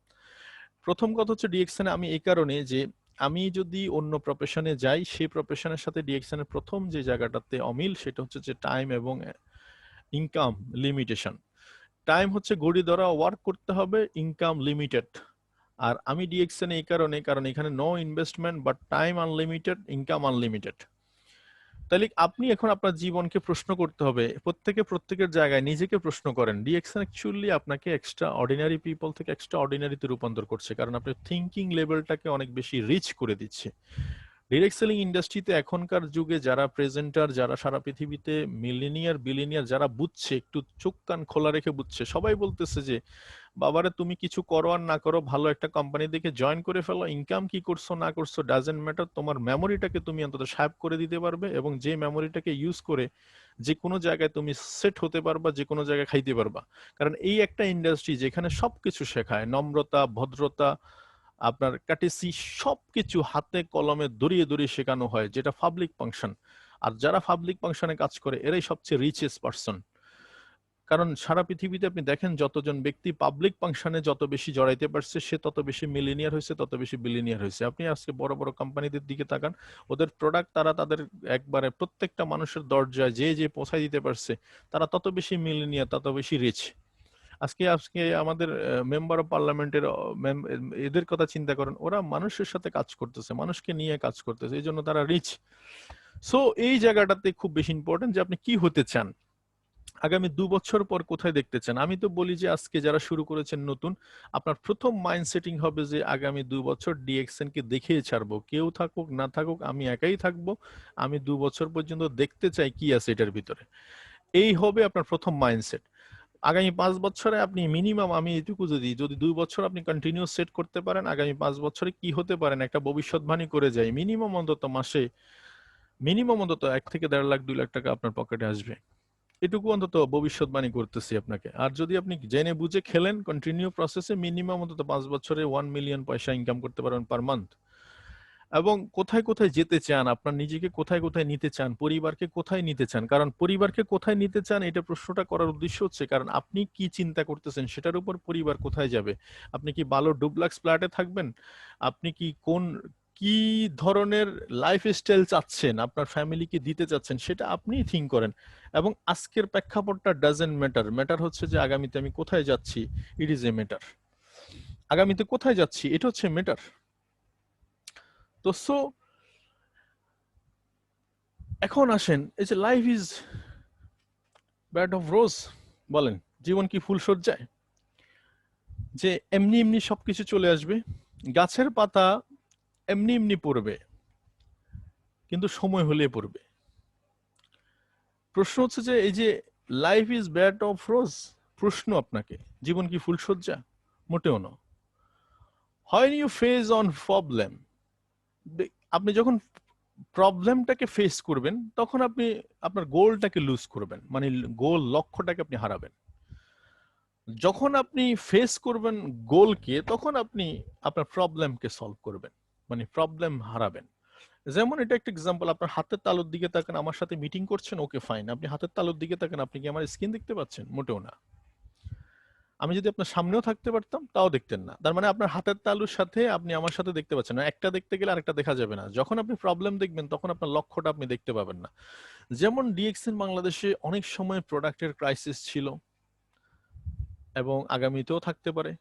প্রথম কথা হচ্ছে ডিএক্সএনে আমি এই কারণে যে আমি যদি অন্য প্রফেশনে যাই সেই প্রফেশনের সাথে ডিএক্সএন এর প্রথম যে জায়গাটাতে অমিল সেটা হচ্ছে যে টাইম এবং ইনকাম লিমিটেশন। টাইম হচ্ছে ঘড়ি ধরা, ওয়ার্ক করতে হবে, ইনকাম লিমিটেড। আর আমি ডিএক্সএন এই কারণে, কারণ এখানে no investment but time unlimited, income unlimited. তাহলে আপনি এখন আপনার জীবনকে প্রশ্ন করতে হবে, প্রত্যেকের জায়গায় নিজেকে প্রশ্ন করেন। ডিএক্সএন অ্যাকচুয়ালি আপনাকে এক্সট্রা অর্ডিনারি পিপল থেকে এক্সট্রা অর্ডিনারিতে রূপান্তর করছে, কারণ আপনার থিঙ্কিং লেভেলটাকে অনেক বেশি রিচ করে দিচ্ছে। ডিরেক্ট সেলিং ইন্ডাস্ট্রিতে এখনকার যুগে যারা প্রেজেন্টার, যারা সারা পৃথিবীতে মিলিনিয়ার বিলিনিয়ার যারা বুঝছে, একটু চোখ কান খোলা রেখে বুঝছে, সবাই বলতেছে যে বাবারে তুমি কিছু করো আর না করো, ভালো একটা কোম্পানি দেখে জয়েন করে ফেলো, ইনকাম কি করছো না করছো ডাজেন্ট ম্যাটার, তোমার মেমোরিটাকে তুমি অন্তত শ্যাপ করে দিতে পারবে, এবং যে মেমোরিটাকে ইউজ করে যে কোনো জায়গায় তুমি সেট হতে পারবা, যে কোনো জায়গায় খাইতে পারবা। কারণ এই একটা ইন্ডাস্ট্রি যেখানে সবকিছু শেখায়, নম্রতা, ভদ্রতা, আপনার কাটেসি, সবকিছু হাতে কলমে দড়িয়ে দড়িয়ে শেখানো হয়, যেটা পাবলিক ফাংশন। আর যারা পাবলিক ফাংশনে কাজ করে এরাই সবচেয়ে রিচেস্ট পার্সন। কারণ সারা পৃথিবীতে আপনি দেখেন যতজন ব্যক্তি পাবলিক ফাংশনে যত বেশি জড়াইতে পারছে সে তত বেশি মিলিনিয়ার হয়েছে, তত বেশি বিলিনিয়ার হয়েছে। আপনি আজকে বড় বড় কোম্পানিদের দিকে তাকান, ওদের প্রোডাক্ট তারা তাদের একবারে প্রত্যেকটা মানুষের দরজায় যে যে পৌঁছায় দিতে পারছে, তারা তত বেশি মিলিনিয়ার, তত বেশি রিচ। আজকে আজকে আমাদের মেম্বার অফ পার্লামেন্টের এদের কথা চিন্তা করেন, ওরা মানুষের সাথে কাজ করতেছে, মানুষকে নিয়ে কাজ করতেছে, এই জন্য তারা রিচ। সো এই জায়গাটাতে খুব বেশি ইম্পর্টেন্ট যে আপনি কি হতে চান, আগামী 2 বছর পর কোথায় দেখতে চান। আমি তো বলি যে আজকে যারা শুরু করেছেন নতুন, আপনার প্রথম মাইন্ড সেটিং হবে যে আগামী 2 বছর ডিএক্সএন কে দেখিয়ে ছাড়বো, কেউ থাকুক না থাকুক আমি একাই থাকবো, আমি 2 বছর পর্যন্ত দেখতে চাই কি আছে এটার ভিতরে। এই হবে আপনার প্রথম মাইন্ডসেট। আগামী 5 বছরে আপনি মিনিমাম, আমি এটুকু যদি যদি 2 বছর আপনি কন্টিনিউ সেট করতে পারেন, আগামী 5 বছরে কি হতে পারেন একটা ভবিষ্যৎবাণী করে যায়, মিনিমাম অন্তত মাসে মিনিমাম অন্তত 1 থেকে 1.5 লাখ 2 লাখ টাকা আপনার পকেটে আসবে, এটুকু অন্তত ভবিষ্যৎবাণী করতেছি আপনাকে। আর যদি আপনি জেনে বুঝে খেলেন কন্টিনিউ প্রসেসে, মিনিমাম অন্তত 5 বছরে 1 মিলিয়ন পয়সা ইনকাম করতে পারবেন পার মান্থ। এবং কোথায় কোথায় যেতে চান, আপনার নিজেকে কোথায় কোথায় নিতে চান, পরিবারকে কোথায় নিতে চান, কারণ পরিবারকে কোথায় নিতে চান এটা প্রশ্নটা করার উদ্দেশ্য হচ্ছে কারণ আপনি কি চিন্তা করতেছেন সেটার উপর পরিবার কোথায় যাবে। আপনি কি ভালো ডুপ্লেক্স ফ্ল্যাটে থাকবেন, আপনি কি কোন কি ধরনের লাইফস্টাইল চাচ্ছেন, আপনার ফ্যামিলিকে দিতে চাচ্ছেন, সেটা আপনিই থিঙ্ক করেন। এবং আজকের প্রেক্ষাপটটা ডাজেন্ট ম্যাটার, ম্যাটার হচ্ছে যে আগামীতে আমি কোথায় যাচ্ছি, ইট ইজ এ ম্যাটার। আগামীতে কোথায় যাচ্ছি এটা হচ্ছে ম্যাটার। তো সো এখন আসেন, এই যে life is bad of rose, বলেন জীবন কি ফুলশয্যায়, যে এমনি এমনি সবকিছু চলে আসবে? গাছের পাতা এমনি এমনি পড়বে, কিন্তু সময় হলে পড়বে। প্রশ্ন হচ্ছে যে এই যে life is bad of rose, প্রশ্ন আপনাকে, জীবন কি ফুলশয্যা? মোটেও না। হয় ইউ ফেস অন প্রবলেম, আপনি যখন প্রবলেমটাকে ফেস করবেন তখন আপনি আপনার গোলটাকে লুজ করবেন, মানে গোল লক্ষ্যটাকে আপনি হারাবেন। যখন আপনি ফেস করবেন গোলকে, তখন আপনি আপনার প্রবলেমকে সলভ করবেন, মানে প্রবলেম হারাবেন। যেমন এটা একটা এক্সাম্পল, আপনার হাতের তালুর দিকে তাকান, আমার সাথে মিটিং করছেন, ওকে ফাইন, আপনি হাতের তালুর দিকে তাকান, আপনি কি আমার স্কিন দেখতে পাচ্ছেন? মোটেও না। আমি যদি আপনার সামনেও থাকতে পারতাম তাও দেখতেন না। তার মানে আপনার হাতের তালুর সাথে আপনি আমার সাথে দেখতে পাচ্ছেন না, একটা দেখতে গেলে আরেকটা দেখা যাবে না। যখন আপনি প্রবলেম দেখবেন তখন আপনার লক্ষ্যটা আপনি দেখতে পাবেন না। যেমন ডিএক্সএন বাংলাদেশে অনেক সময় প্রোডাক্টের ক্রাইসিস ছিল এবং আগামীতেও থাকতে পারে,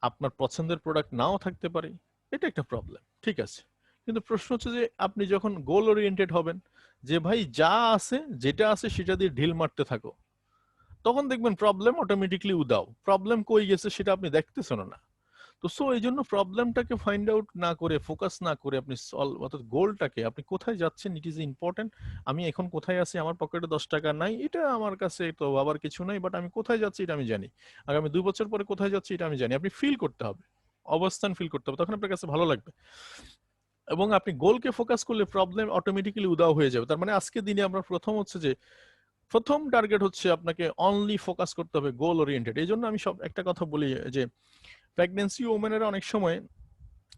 আপনার পছন্দের প্রোডাক্ট নাও থাকতে পারে, এটা একটা প্রবলেম, ঠিক আছে। কিন্তু প্রশ্ন হচ্ছে যে আপনি যখন গোল ওরিয়েন্টেড হবেন, যে ভাই যা আছে যেটা আছে সেটা দিয়ে ঢিল মারতে থাকো, তখন দেখবেন প্রবলেম অটোমেটিকলি উদাও। প্রবলেম কই গেছে সেটা আপনি দেখতেছেন না। তো সো এই জন্য প্রবলেমটাকে ফাইন্ড আউট না করে, ফোকাস না করে, আপনি সলভ অর্থাৎ গোলটাকে, আপনি কোথায় যাচ্ছেন ইট ইজ ইম্পর্টেন্ট। আমি এখন কোথায় আছি, আমার পকেটে 10 টাকা নাই, এটা আমার কাছে তো আবার কিছু নাই, বাট আমি কোথায় যাচ্ছি এটা আমি জানি। আগামী 2 বছর পরে কোথায় যাচ্ছি এটা আমি জানি। আপনি ফিল করতে হবে, অবস্থান ফিল করতে হবে, তখন আপনার কাছে ভালো লাগবে। এবং আপনি গোলকে ফোকাস করলে প্রবলেম অটোমেটিক্যালি উদাও হয়ে যাবে। তার মানে আজকে দিনে আমরা প্রথম হচ্ছে যে প্রথম টার্গেট হচ্ছে আপনাকে অনলি ফোকাস করতে হবে গোল ওরিয়েন্টেড। এই জন্য আমি সব একটা কথা বলি যে প্রেগনেন্সি ওমেনেরা অনেক সময়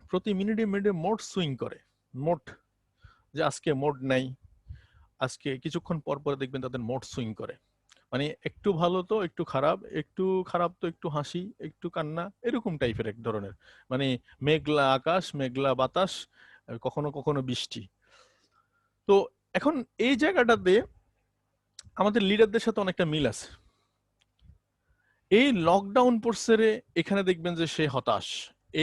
প্রতি মিনিটে মিনিটে মোড সুইং করে। মোড, যে আজকে মোড নাই, আজকে কিছুক্ষণ পর পর দেখবেন তাদের মোড সুইং করে, মানে একটু ভালো তো একটু খারাপ, একটু খারাপ তো একটু হাসি, একটু কান্না, এরকম টাইপের এক ধরনের, মানে মেঘলা আকাশ, মেঘলা বাতাস, কখনো কখনো বৃষ্টি। তো এখন এই জায়গাটাতে আমাদের লিডারদের সাথে অনেকটা মিল আছে। এই লকডাউন পড়ছে রে, এখানে দেখবেন যে সে হতাশ।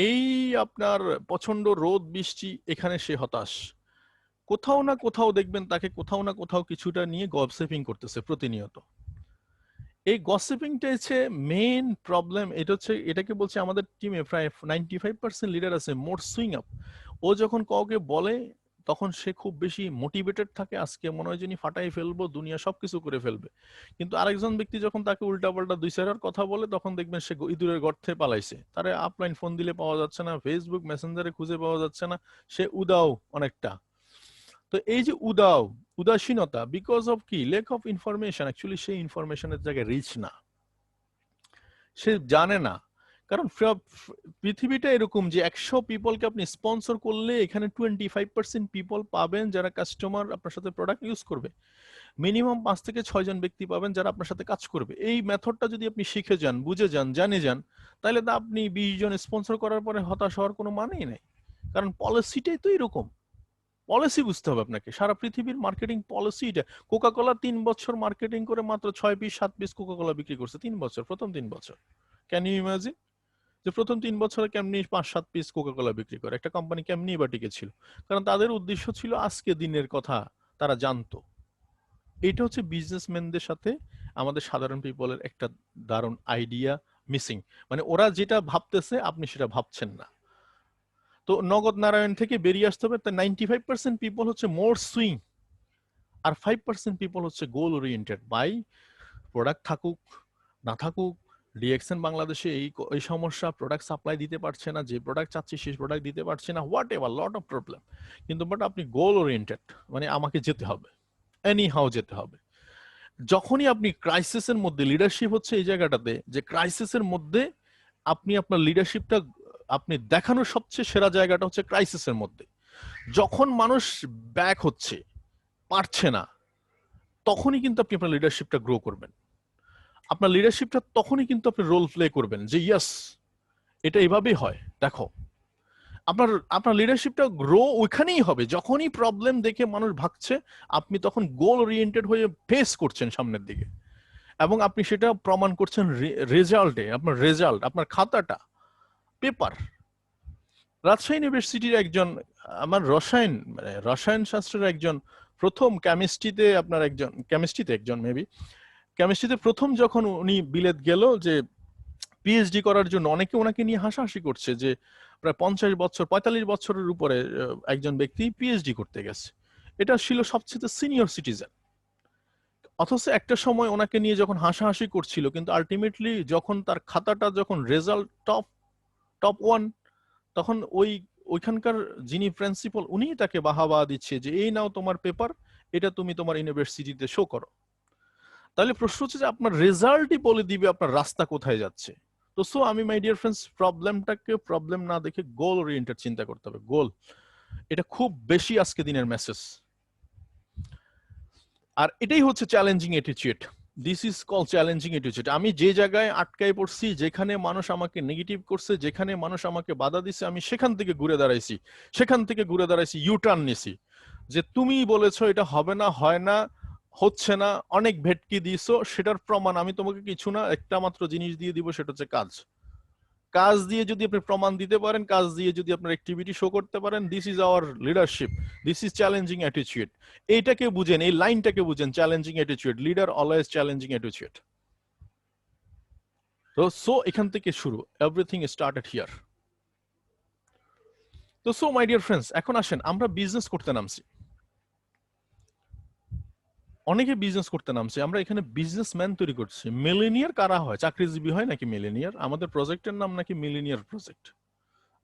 এই আপনার প্রচন্ড রোদ বৃষ্টি, এখানে সে হতাশ। কোথাও না কোথাও দেখবেন তাকে কোথাও না কোথাও কিছুটা নিয়ে গসিপিং করতেছে প্রতিনিয়ত। এই গসিপিংটা হচ্ছে মেইন প্রবলেম। এটা হচ্ছে, এটাকে বলছে আমাদের টিমে প্রায় 95% লিডার আছে মোড সুইং আপ। ও যখন কাউকে বলে তখন সে খুব বেশি মোটিভেটেড থাকে, আজকে মনে হয় যিনি ফাটাই ফেলবো, দুনিয়া সবকিছু করে ফেলবে। কিন্তু আরেকজন ব্যক্তি যখন তাকে উল্টাপাল্টা 2-4 কথা বলে, তখন দেখবেন সে ইঁদুরের গর্তে পালাইছে, তারে আপলাইন ফোন দিলে পাওয়া যাচ্ছে না, ফেসবুক মেসেঞ্জারে খুঁজে পাওয়া যাচ্ছে না, সে উদাও অনেকটা। তো এই যে উদাও, উদাসীনতা, বিকজ অফ কি, লেক অফ ইনফরমেশন। অ্যাকচুয়ালি সেই ইনফরমেশনের জায়গায় রিচ না, সে জানে না। কারণ পৃথিবীটা এরকম যে 100 পিপলকে আপনি স্পন্সর করলে এখানে 25% পিপল পাবেন যারা কাস্টমার আপনার সাথে প্রোডাক্ট ইউজ করবে। মিনিমাম 5 থেকে 6 জন ব্যক্তি পাবেন যারা আপনার সাথে কাজ করবে। এই মেথডটা যদি আপনি শিখে যান, বুঝে যান, জানে যান, তাহলে তো আপনি 20 জন স্পন্সর করার পরে হতাশ হওয়ার কোনো মানেই নাই। কারণ পলিসিটাই তো এরকম। পলিসি বুঝতে হবে আপনাকে, সারা পৃথিবীর মার্কেটিং পলিসি এটা। কোকাকোলা 3 বছর মার্কেটিং করে মাত্র 6 পিস 7 পিস কোকাকোলা বিক্রি করছে 3 বছর, প্রথম 3 বছর। ক্যান ইউ ইমাজিন যে প্রথম 3 বছরে কেমনি 5-7 পিস কোকাকোলা বিক্রি করে একটা কোম্পানি, কেমনি বা টিকেছিল? কারণ তাদের উদ্দেশ্য ছিল আজকে দিনের কথা, তারা জানতো। এটা হচ্ছে বিজনেসম্যানদের সাথে আমাদের সাধারণ পিপলের একটা দারুণ আইডিয়া মিসিং, মানে ওরা যেটা ভাবতেছে আপনি সেটা ভাবছেন না। তো নগদ নারায়ণ থেকে বেরিয়ে আসতে হবে। 95% পিপল হচ্ছে মোর সুইং, আর 5% পিপল হচ্ছে গোল ওরিয়েন্টেড। বাই প্রোডাক্ট থাকুক না থাকুক, ডিএক্সএন বাংলাদেশে এই সমস্যা, প্রোডাক্ট সাপ্লাই দিতে পারছে না, যে প্রোডাক্ট চাচ্ছি সেই প্রোডাক্ট দিতে পারছে না, what ever, lot of problem. কিন্তু বাট আপনি গোল ওরিয়েন্টেড, মানে আমাকে যেতে হবে, এনি হাউ যেতে হবে। যখনই আপনি ক্রাইসিসের মধ্যে, লিডারশিপ হচ্ছে এই জায়গাটাতে যে ক্রাইসিসের মধ্যে আপনি আপনার লিডারশিপটা আপনি দেখানোর সবচেয়ে সেরা জায়গাটা হচ্ছে ক্রাইসিসের মধ্যে। যখন মানুষ ব্যাক হচ্ছে, পারছে না, তখনই কিন্তু আপনি আপনার লিডারশিপটা গ্রো করবেন। আপনার লিডারশিপটা তখনই কিন্তু আপনি রোল প্লে করবেন যে ইয়েস, এটা এভাবেই হয়, দেখো আপনার আপনার লিডারশিপটা গ্রো ওইখানেই হবে যখনই প্রবলেম দেখে মানুষ ভাগছে, আপনি তখন গোল ওরিয়েন্টেড হয়ে ফেস করছেন সামনের দিকে, এবং আপনি সেটা প্রমাণ করছেন রেজাল্টে। আপনার রেজাল্ট, আপনার খাতাটা, পেপার। রাজশাহী ইউনিভার্সিটির একজন, আমার রসায়ন শাস্ত্রের একজন প্রথম কেমিস্ট্রিতে একজন মেবি কেমিস্ট্রিতে প্রথম যখন উনি বিলেত গেল যে পিএইচডি করার জন্য, অনেকে ওনাকে নিয়ে হাসাহাসি করছে যে প্রায় 50 বছর 45 বছরের উপরে একজন ব্যক্তি পিএইচডি করতে গেছে। এটা ছিল সবচেয়ে সিনিয়র সিটিজেন, অথচ একটা সময় ওনাকে নিয়ে যখন হাসাহাসি করছিল, কিন্তু আলটিমেটলি যখন তার খাতাটা যখন রেজাল্ট টপ টপ ওয়ান, তখন ওইখানকার যিনি প্রিন্সিপাল উনি তাকে বাহাবা দিচ্ছে যে এই নাও তোমার পেপার, এটা তুমি তোমার ইউনিভার্সিটিতে শো করো। তাহলে প্রশ্ন হচ্ছে যে আপনার রেজাল্টই বলে দিবে আপনার রাস্তা কোথায় যাচ্ছে। তো সো আমি মাই ডিয়ার ফ্রেন্ডস, প্রবলেমটাকে প্রবলেম না দেখে গোল ওরিয়েন্টেড চিন্তা করতে হবে। গোল, এটা খুব বেশি আজকে দিনের মেসেজ। আর এটাই হচ্ছে challenging attitude. This is call challenging attitude. আমি যে জায়গায় আটকায় পড়ছি, যেখানে মানুষ আমাকে নেগেটিভ করছে, যেখানে মানুষ আমাকে বাধা দিছে, আমি সেখান থেকে ঘুরে দাঁড়াইছি, ইউ টার্ন নিছি, যে তুমি বলেছো এটা হবে না, হয় না, হচ্ছে না, অনেক ভেটকি দিয়েছো, সেটার প্রমাণ আমি তোমাকে কিছু না, একটা মাত্র জিনিস দিয়ে দিব, সেটা হচ্ছে কাজ। কাজ দিয়ে যদি আপনি প্রমাণ দিতে পারেন, কাজ দিয়ে যদি আপনার অ্যাক্টিভিটি শো করতে পারেন, this is our leadership, this is challenging attitude. এইটাকে বুঝেন, এই লাইনটাকে বুঝেন, challenging attitude, leader always challenging attitude. So এখান থেকে শুরু, এভরিথিং স্টার্টেড হিয়ার। তো সো মাই ডিয়ার ফ্রেন্ডস, এখন আসেন আমরা বিজনেস করতে নামছি, অনেকে বিজনেস করতে নামছে, আমরা এখানে বিজনেসম্যান তৈরি করছি। মিলেনিয়ার কারা হয়? চাকরিজীবী হয় নাকি মিলেনিয়ার? আমাদের প্রজেক্টের নাম নাকি মিলেনিয়ার প্রজেক্ট।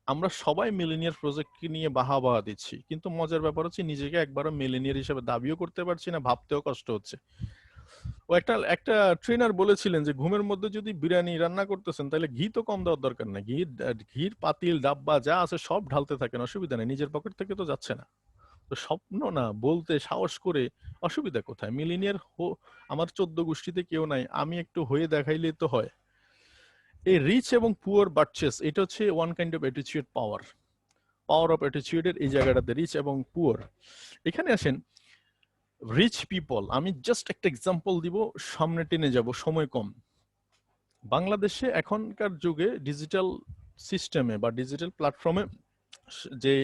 আমরা সবাই মিলেনিয়ার প্রজেক্টকে নিয়ে বাহা দিচ্ছি, কিন্তু মজার ব্যাপার হচ্ছে নিজেকে একবারও মিলেনিয়ার হিসেবে দাবিও করতে পারছি না, ভাবতেও কষ্ট হচ্ছে। ও একটা একটা ট্রেনার বলেছিলেন যে ঘুমের মধ্যে যদি বিরিয়ানি রান্না করতেছেন তাহলে ঘি তো কম দেওয়ার দরকার না, ঘির পাতিল ডাব্বা যা আছে সব ঢালতে থাকেন, অসুবিধা নেই, নিজের পকেট থেকে তো যাচ্ছে না। তো স্বপ্ন না বলতে সাহস করে, অসুবিধা কোথায়? মিলেনিয়ার আমার 14 গোষ্ঠীতে কেউ নাই, আমি একটু হয়ে দেখাইলেই তো হয়। এই রিচ এবং পুয়ার বার্চেস, এটা হচ্ছে one kind of attitude power of অ্যাটিটিউডের এই জায়গাটাতে, রিচ এবং পুয়ার। এখানে আসেন রিচ পিপল, আমি জাস্ট একটা এক্সাম্পল দিব, সামনে টেনে যাব, সময় কম। বাংলাদেশে এখনকার যুগে ডিজিটাল সিস্টেমে বা ডিজিটাল প্ল্যাটফর্মে যে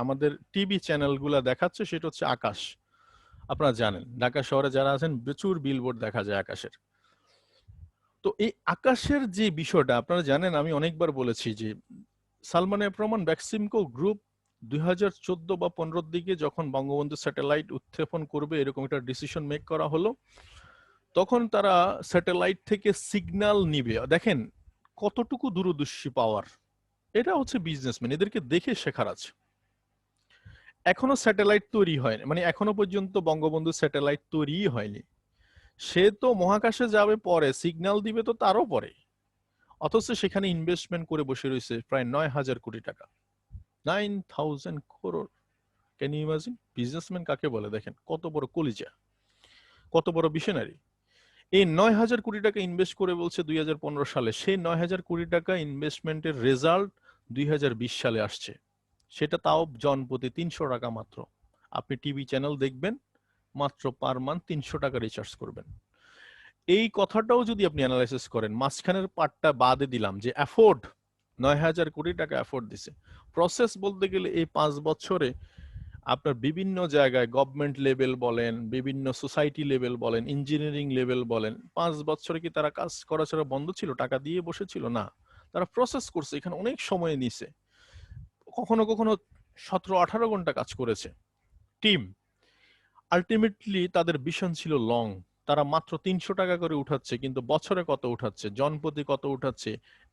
আমাদের টিভি চ্যানেলগুলা দেখাচ্ছে সেটা হচ্ছে আকাশ। আপনারা জানেন ঢাকা শহরে যারা আছেন প্রচুর বিলবোর্ড দেখা যায় আকাশের। তো এই আকাশের যে বিষয়টা আপনারা জানেন, আমি অনেকবার বলেছি যে সালমান এফ রহমান বেক্সিমকো গ্রুপ 2014 বা 15 দিকে যখন বঙ্গবন্ধু স্যাটেলাইট উৎক্ষেপণ করবে এরকম একটা ডিসিশন মেক করা হলো, তখন তারা স্যাটেলাইট থেকে সিগন্যাল নিবে। দেখেন কতটুকু দূরদর্শী পাওয়ার, এটা হচ্ছে বিজনেসম্যান, এদেরকে দেখে শেখার আছে। এখনো স্যাটেলাইট তৈরি হয়নি, মানে এখনো পর্যন্ত বঙ্গবন্ধু স্যাটেলাইট তৈরি হয়নি, সে তো মহাকাশে যাবে পরে, সিগন্যাল দিবে তো তারও পরে। অথচ সেখানে ইনভেস্টমেন্ট করে বসে রয়েছে প্রায় 9,000 কোটি টাকা, 9,000 crore। Can you imagine? Businessman কাকে বলে? দেখেন কত বড় কলিজা, কত বড় ভিশনারি। এই 9,000 কোটি টাকা ইনভেস্ট করে বলছে 2015 সালে, সেই 9,000 কোটি টাকা ইনভেস্টমেন্টের রেজাল্ট 2020 সালে আসছে, সেটা তাও জনপ্রতি 300 টাকা মাত্র। আপনি টিভি চ্যানেল দেখবেন, মাত্র পার মান্থ 300 টাকা রিচার্জ করবেন। এই কথাটাও যদি আপনি অ্যানালাইসিস করেন, মাঝখানের পার্টটা বাদে দিলাম যে অ্যাফোর্ড, 9,000 কোটি টাকা অ্যাফোর্ড দিছে। প্রসেস বলতে গেলে এই 5 বছরে আপনার বিভিন্ন জায়গায় গভর্নমেন্ট লেভেল বলেন, বিভিন্ন সোসাইটি লেভেল বলেন, ইঞ্জিনিয়ারিং লেভেল বলেন, 5 বছরে কি তারা কাজ করা ছাড়া বন্ধ ছিল? টাকা দিয়ে বসেছিল না, তারা প্রসেস করছে, এখানে অনেক সময় নিছে, কখনো কখনো 17-18 ঘন্টা কাজ করেছে টিম। আলটিমেটলি তাদের ভিশন ছিল লং। তারা মাত্র 300 টাকা করে উঠাচ্ছে, কিন্তু বছরে কত উঠাচ্ছে, জনপ্রতি কত উঠাচ্ছে,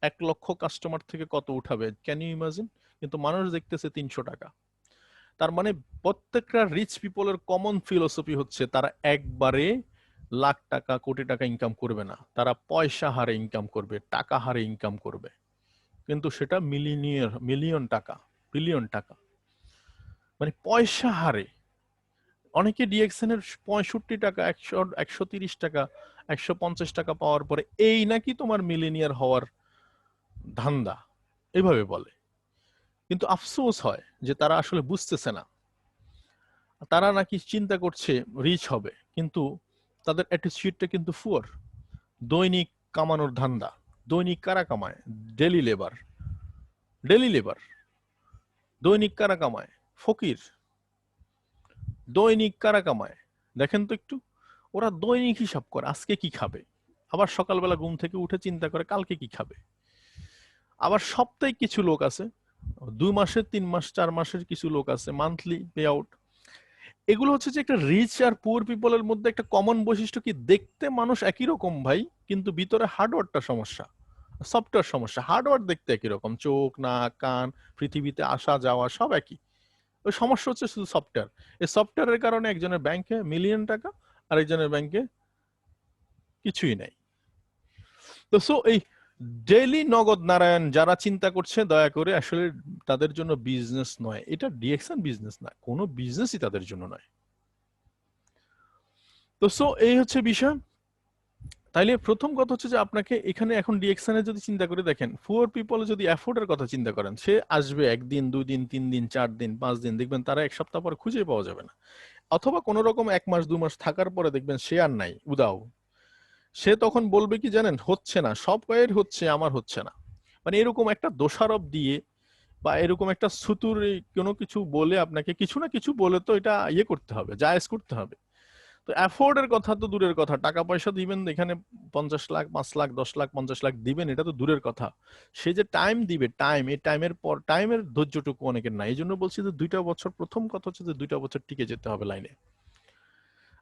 1 লক্ষ কাস্টমার থেকে কত উঠাবে, ক্যান ইউ ইমাজিন? কিন্তু মানুষ দেখতেছে 300 টাকা। তার মানে প্রত্যেকটা রিচ পিপলের কমন ফিলোসফি হচ্ছে তারা একবারে লাখ টাকা কোটি টাকা ইনকাম করবে না, তারা পয়সা হারে ইনকাম করবে, টাকা হারে ইনকাম করবে, কিন্তু সেটা মিলিয়ন টাকা, বিলিয়ন টাকা, মানে পয়সা হারে। অনেকে ডিএক্সএন এর 65 টাকা, 130 টাকা, 150 টাকা পাওয়ার পরে এই নাকি তোমার মিলিনিয়ার হওয়ার ধান্দা, এভাবে বলে। কিন্তু আফসোস হয় যে তারা আসলে বুঝতেছে না, তারা নাকি চিন্তা করছে রিচ হবে, কিন্তু তাদের অ্যাটিটিউডটা কিন্তু ফুয়ার। দৈনিক কামানোর ধান্দা, দৈনিক কারা কামায়? ডেলি লেবার, ডেলি লেবার, দৈনিক কারা কামায়? ফকির। দৈনিক কারা কামায় দেখেন তো একটু, ওরা দৈনিক হিসাব করে আজকে কি খাবে, আবার সকালবেলা ঘুম থেকে উঠে চিন্তা করে কালকে কি খাবে। আবার সপ্তাহে কিছু লোক আছে, 2 মাসের, 3 মাস, 4 মাসের কিছু লোক আছে মান্থলি পে আউট। এগুলো হচ্ছে যে একটা রিচ আর পুয়ার পিপলের মধ্যে একটা কমন বৈশিষ্ট্য কি, দেখতে মানুষ একই রকম ভাই, কিন্তু ভিতরে হার্ডওয়্যারটা সমস্যা, সফটওয়্যার সমস্যা। হার্ডওয়্যার দেখতে একই রকম, চোখ, নাক, কান, পৃথিবীতে আসা যাওয়া সব একই, ওই সমস্যা হচ্ছে শুধু সফটওয়্যার। এই সফটওয়্যারের কারণে একজনের ব্যাংকে মিলিয়ন টাকা, আর একজনের ব্যাংকে কিছুই নাই। তো সো এই ডেইলি নগদ নারায়ণ যারা চিন্তা করছে, দয়া করে আসলে তাদের জন্য বিজনেস নয় এটা, ডিএক্সএন বিজনেস না, কোনো বিজনেসই তাদের জন্য নয়। তো সো এই হচ্ছে বিষয়। তাইলে প্রথম কথা হচ্ছে যে আপনাকে এখানে এখন ডিএক্সএন যদি চিন্তা করে দেখেন, পুয়ার পিপল যদি অ্যাফোর্ডের কথা চিন্তা করেন, সে আসবে 1 দিন, 2 দিন, 3 দিন, 4 দিন, 5 দিন, দেখবেন তারা 1 সপ্তাহ পর খুঁজে পাওয়া যাবে না। অথবা কোন রকম 1 মাস 2 মাস থাকার পরে দেখবেন সে আর নাই, উদাও। সে তখন বলবে কি জানেন, হচ্ছে না, সব কয়ের হচ্ছে, আমার হচ্ছে না। মানে এরকম একটা দোষারোপ দিয়ে বা এরকম একটা সুতুর কোনো কিছু বলে, আপনাকে কিছু না কিছু বলে তো এটা ইয়ে করতে হবে, জায়েজ করতে হবে। তো অ্যাফোর্ডের কথা তো দূরের কথা, টাকা পয়সা দিবেন এখানে 50 লাখ, 5 লাখ, 10 লাখ, 50 লাখ দিবেন, এটা তো দূরের কথা। সে যে টাইম দিবে, টাইম, এই টাইমের পর টাইমের ধৈর্যটুকু অনেকের নাই। এই জন্য বলছি যে 2টা বছর, প্রথম কথা হচ্ছে যে 2টা বছর টিকে যেতে হবে লাইনে।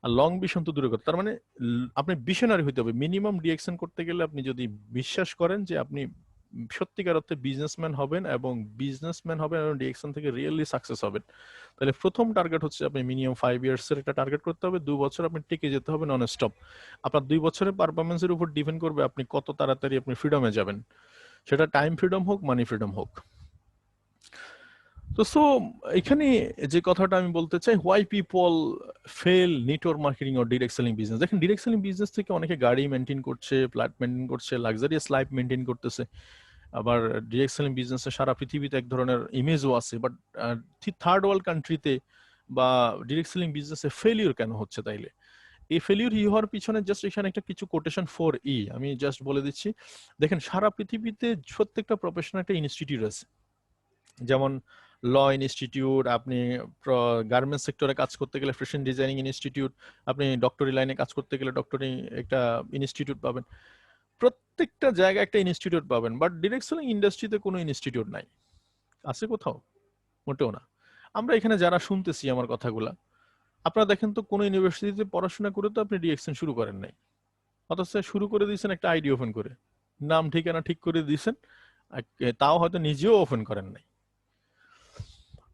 আর লং ভিশন তো দূরের কথা, তার মানে আপনি ভিশনারি হইতে হবে। মিনিমাম ডিএকশন করতে গেলে আপনি যদি বিশ্বাস করেন যে আপনি সত্যিকার অর্থে বিজনেসম্যান হবেন এবং বিজনেসম্যান হবেন এবং ডিএকশন থেকে রিয়েলি সাকসেস হবেন, তাহলে প্রথম টার্গেট হচ্ছে আপনি মিনিমাম 5 ইয়ার্স এর একটা টার্গেট করতে হবে। 2 বছর আপনি টিকে যেতে হবে নন স্টপ। আপনার 2 বছরের পারফরমেন্সের উপর ডিপেন্ড করবে আপনি কত তাড়াতাড়ি আপনি ফ্রিডমে যাবেন, সেটা টাইম ফ্রিডম হোক, মানি ফ্রিডম হোক। তো সো এখানে যে কথাটা আমি বলতে চাই, why people fail network marketing ও ডিরেক্ট সেলিং বিজনেস। দেখেন ডিরেক্ট সেলিং বিজনেস থেকে অনেকে গাড়ি মেনটেন করছে, ফ্ল্যাট মেনটেন করছে, লাক্সারিয়াস লাইফ মেনটেন করতেছে। আবার ডিরেক্ট সেলিং বিজনেসে সারা পৃথিবীতে এক ধরনের ইমেজও আছে, বাট থার্ড ওয়ার্ল্ড কান্ট্রিতে বা ডিরেক্ট সেলিং বিজনেসে ফেলিওর কেন হচ্ছে তাইলে? এই ফেলিওর হওয়ার পিছনে জাস্ট এখানে একটা কিছু কোটেশন ফর আমি জাস্ট বলে দিচ্ছি। দেখেন সারা পৃথিবীতে প্রত্যেকটা প্রফেশনাল একটা ইনস্টিটিউট আছে, যেমন ল ইনস্টিটিউট, আপনি গার্মেন্টস সেক্টরে কাজ করতে গেলে ফ্যাশন ডিজাইনিং ইনস্টিটিউট, আপনি ডক্টরি লাইনে কাজ করতে গেলে ডক্টরি একটা ইনস্টিটিউট পাবেন। প্রত্যেকটা জায়গায় একটা ইনস্টিটিউট পাবেন, বাট ডিরেক্ট সেলিং ইন্ডাস্ট্রিতে কোনো ইনস্টিটিউট নাই। আছে কোথাও? মোটেও না। আমরা এখানে যারা শুনতেছি আমার কথাগুলা, আপনারা দেখেন তো কোনো ইউনিভার্সিটিতে পড়াশোনা করে তো আপনি ডিরেকশন শুরু করেন নাই, অথচ শুরু করে দিয়েছেন একটা আইডি ওপেন করে, নাম ঠিকানা ঠিক করে দিয়েছেন, তাও হয়তো নিজেও ওপেন করেন নাই।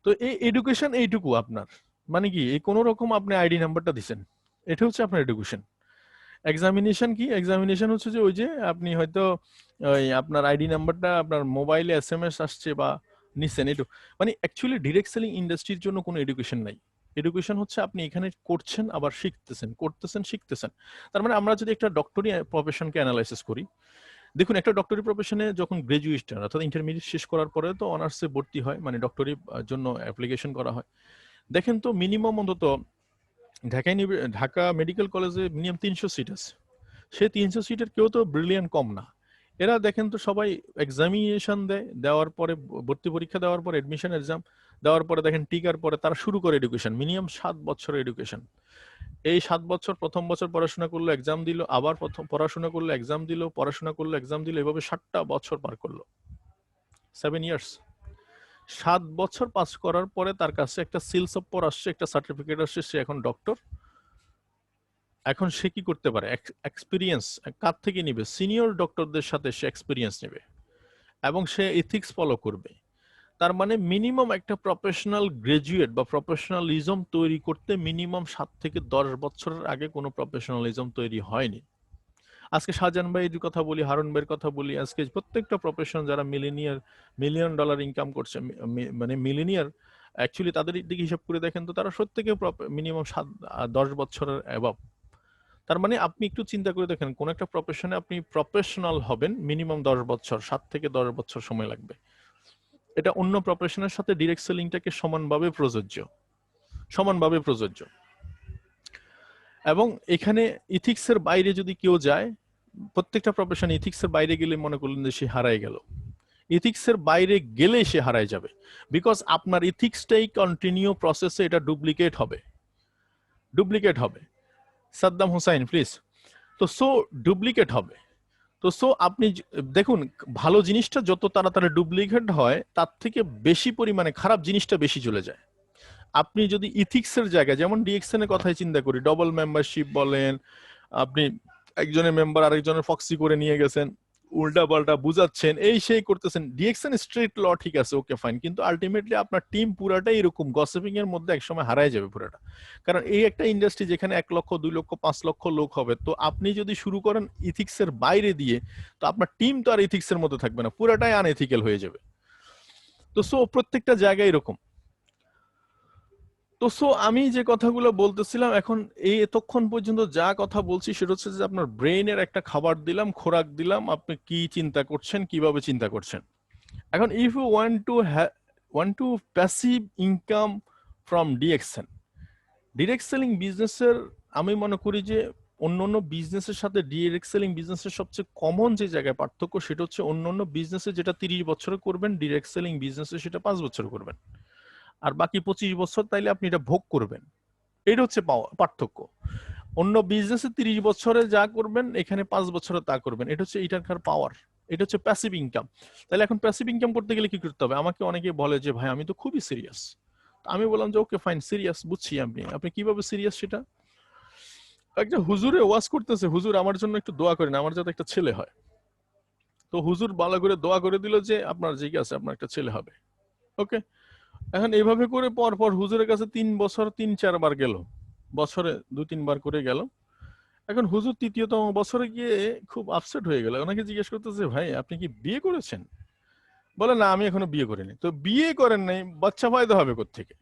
তো এই এডুকেশন এইটুকু আপনার, মানে কি এই কোন রকম আপনি আইডি নাম্বারটা দিছেন, এটা হচ্ছে আপনার এডুকেশন। এক্সামিনেশন কি? এক্সামিনেশন হচ্ছে যে ওই যে আপনি হয়তো ওই আপনার আইডি নাম্বারটা আপনার মোবাইলে এসএমএস আসছে বা নিছেন, এটু মানে অ্যাকচুয়ালি ডিরেক্ট সেলিং ইন্ডাস্ট্রির জন্য কোনো এডুকেশন নাই। এডুকেশন হচ্ছে আপনি এখানে করছেন, আবার শিখতেছেন, করতেছেন, শিখতেছেন। তার মানে আমরা যদি একটা ডক্টরি প্রফেশনকে অ্যানালাইসিস করি, দেখুন একটা ডক্টরি প্রফেশনে যখন গ্রাজুয়েশন অর্থাৎ ইন্টারমিডিয়েট শেষ করার পরে তো অনার্সে ভর্তি হয়, মানে ডক্টরি জন্য অ্যাপ্লিকেশন করা হয়। দেখেন তো মিনিমাম অন্তত ঢাকা মেডিকেল কলেজে মিনিমাম 300 সিট আছে। সে 300 সিটের কেউ তো ব্রিলিয়ান্ট কম না। এরা দেখেন তো সবাই এক্সামিনেশন দেয়, দেওয়ার পরে ভর্তি পরীক্ষা দেওয়ার পরে এডমিশন এক্সাম দেওয়ার পরে দেখেন টিকার পরে তারা শুরু করে এডুকেশন, মিনিমাম 7 বছরের এডুকেশন। এই 7 বছর, প্রথম বছর পড়াশোনা করলো, এক্সাম দিল, আবার প্রথম পড়াশোনা করলো, এক্সাম দিল, পড়াশোনা করলো, এক্সাম দিল, এভাবে 7টা বছর পার করলো, 7 ইয়ার্স। 7 বছর পাস করার পরে তার কাছে একটা সিলস অফ পর আসছে, একটা সার্টিফিকেট আসছে, সে এখন ডক্টর। এখন সে কি করতে পারে? এক্সপিরিয়েন্স কার থেকে নিবে? সিনিয়র ডক্টরদের সাথে সে এক্সপিরিয়েন্স নেবে এবং সে এথিক্স ফলো করবে। তার মানে মিনিমাম একটা প্রফেশনাল গ্রাজুয়েট বা প্রফেশনালিজম তৈরি করতে মিনিমাম 7 থেকে 10 বছরের আগে কোনো প্রফেশনালিজম তৈরি হয়নি। আজকে শাহজাহান ভাইয়ের কথা বলি, হারুন ভাইয়ের কথা বলি, আজকে প্রত্যেকটা প্রফেশন যারা মিলিয়ন ডলার ইনকাম করছে, মানে মিলিনিয়ার, অ্যাকচুয়ালি তাদের দিকে হিসাব করে দেখেন তো তারা প্রত্যেকে মিনিমাম 10 বছরের অ্যাবভ। তার মানে আপনি একটু চিন্তা করে দেখেন, কোন একটা প্রফেশনে আপনি প্রফেশনাল হবেন মিনিমাম 10 বছর, 7 থেকে 10 বছর সময় লাগবে। এটা অন্য প্রফেশনের সাথে ডিরেক্ট সেলিংটাকে সমানভাবে প্রযোজ্য। এবং এখানে ইথিক্সের বাইরে যদি কেউ যায়, প্রত্যেকটা প্রফেশন ইথিক্সের বাইরে গেলে মনে করলেন যে সে হারায় গেল, ইথিক্সের বাইরে গেলে সে হারায় যাবে, বিকজ আপনার ইথিক্সটাই কন্টিনিউ প্রসেসে এটা ডুপ্লিকেট হবে। সাদ্দাম হুসাইন প্লিজ। তো সো ডুপ্লিকেট হবে। তো সো আপনি দেখুন, ভালো জিনিসটা যত তাড়াতাড়ি ডুপ্লিকেট হয় তার থেকে বেশি পরিমাণে খারাপ জিনিসটা বেশি চলে যায়। আপনি যদি ইথিক্সের জায়গায়, যেমন ডিএক্সএন এর কথাই চিন্তা করি, ডবল মেম্বারশিপ বলেন, আপনি একজনের মেম্বার আরেকজনের ফক্সি করে নিয়ে গেছেন, উল্টা পাল্টা বুঝাচ্ছেন, এই সেই করতেছেন, ডিএক্সএন স্ট্রিক্ট ল ঠিক আছে, ওকে ফাইন, কিন্তু আলটিমেটলি আপনার টিম পুরাটাই এরকম গসিপিং এর মধ্যে একসময় হারায় যাবে পুরাটা। কারণ এই একটা ইন্ডাস্ট্রি যেখানে 1 লক্ষ 2 লক্ষ 5 লক্ষ লোক হবে, তো আপনি যদি শুরু করেন ইথিক্সের বাইরে দিয়ে, তো আপনার টিম তো আর ইথিক্সের মধ্যে থাকবে না, পুরাটাই আনএথিক্যাল হয়ে যাবে। তো সো প্রত্যেকটা জায়গায় এরকম। তো সো আমি যে কথাগুলো বলতেছিলাম, এখন এই এতক্ষণ পর্যন্ত যা কথা বলছি সেটা হচ্ছে যে আপনার ব্রেইনের একটা খাবার দিলাম, খোরাক দিলাম, আপনি কি চিন্তা করছেন, কিভাবে চিন্তা করছেন। এখন if you want to passive income from direction, direct selling বিজনেসের আমি মনে করি যে অন্যান্য বিজনেসের সাথে ডিরেক্ট সেলিং বিজনেসের সবচেয়ে কমন যে জায়গায় পার্থক্য, সেটা হচ্ছে অন্যান্য বিজনেসে যেটা 30 বছরে করবেন, ডিরেক্ট সেলিং বিজনেসে সেটা 5 বছরে করবেন, আর বাকি 25 বছর তাইলে আপনি এটা ভোগ করবেন। এটা হচ্ছে পার্থক্য। অন্য বিজনেসে 30 বছরে যা করবেন, এখানে 5 বছরে তা করবেন। এটা হচ্ছে এটার পাওয়ার, এটা হচ্ছে প্যাসিভ ইনকাম। তাহলে এখন প্যাসিভ ইনকাম করতে গেলে কি করতে হবে? আমাকে অনেকে বলে যে ভাই আমি তো খুবই সিরিয়াস। আমি বললাম যে ওকে ফাইন, সিরিয়াস বুঝছি, আপনি কিভাবে সিরিয়াস সেটা। একটা হুজুরে ওয়াজ করতেছে, হুজুর আমার জন্য একটু দোয়া করেন, আমার যাতে একটা ছেলে হয়। তো হুজুর ভালো করে দোয়া করে দিল যে আপনার ঠিক আছে, আপনার একটা ছেলে হবে, ওকে। এখন এইভাবে করে পর পর হুজুরের কাছে 3 বছর 3-4 বার গেল, বছরে 2-3 বার করে গেল। এখন হুজুর তৃতীয়তম বছরে গিয়ে খুব আপসেট হয়ে গেল, ওনাকে জিজ্ঞেস করতেছে ভাই আপনি কি বিয়ে করেছেন? বলে না আমি এখনো বিয়ে করিনি। তো বিয়ে করেন নাই, বাচ্চা ফায়দা হবে কোত্থেকে?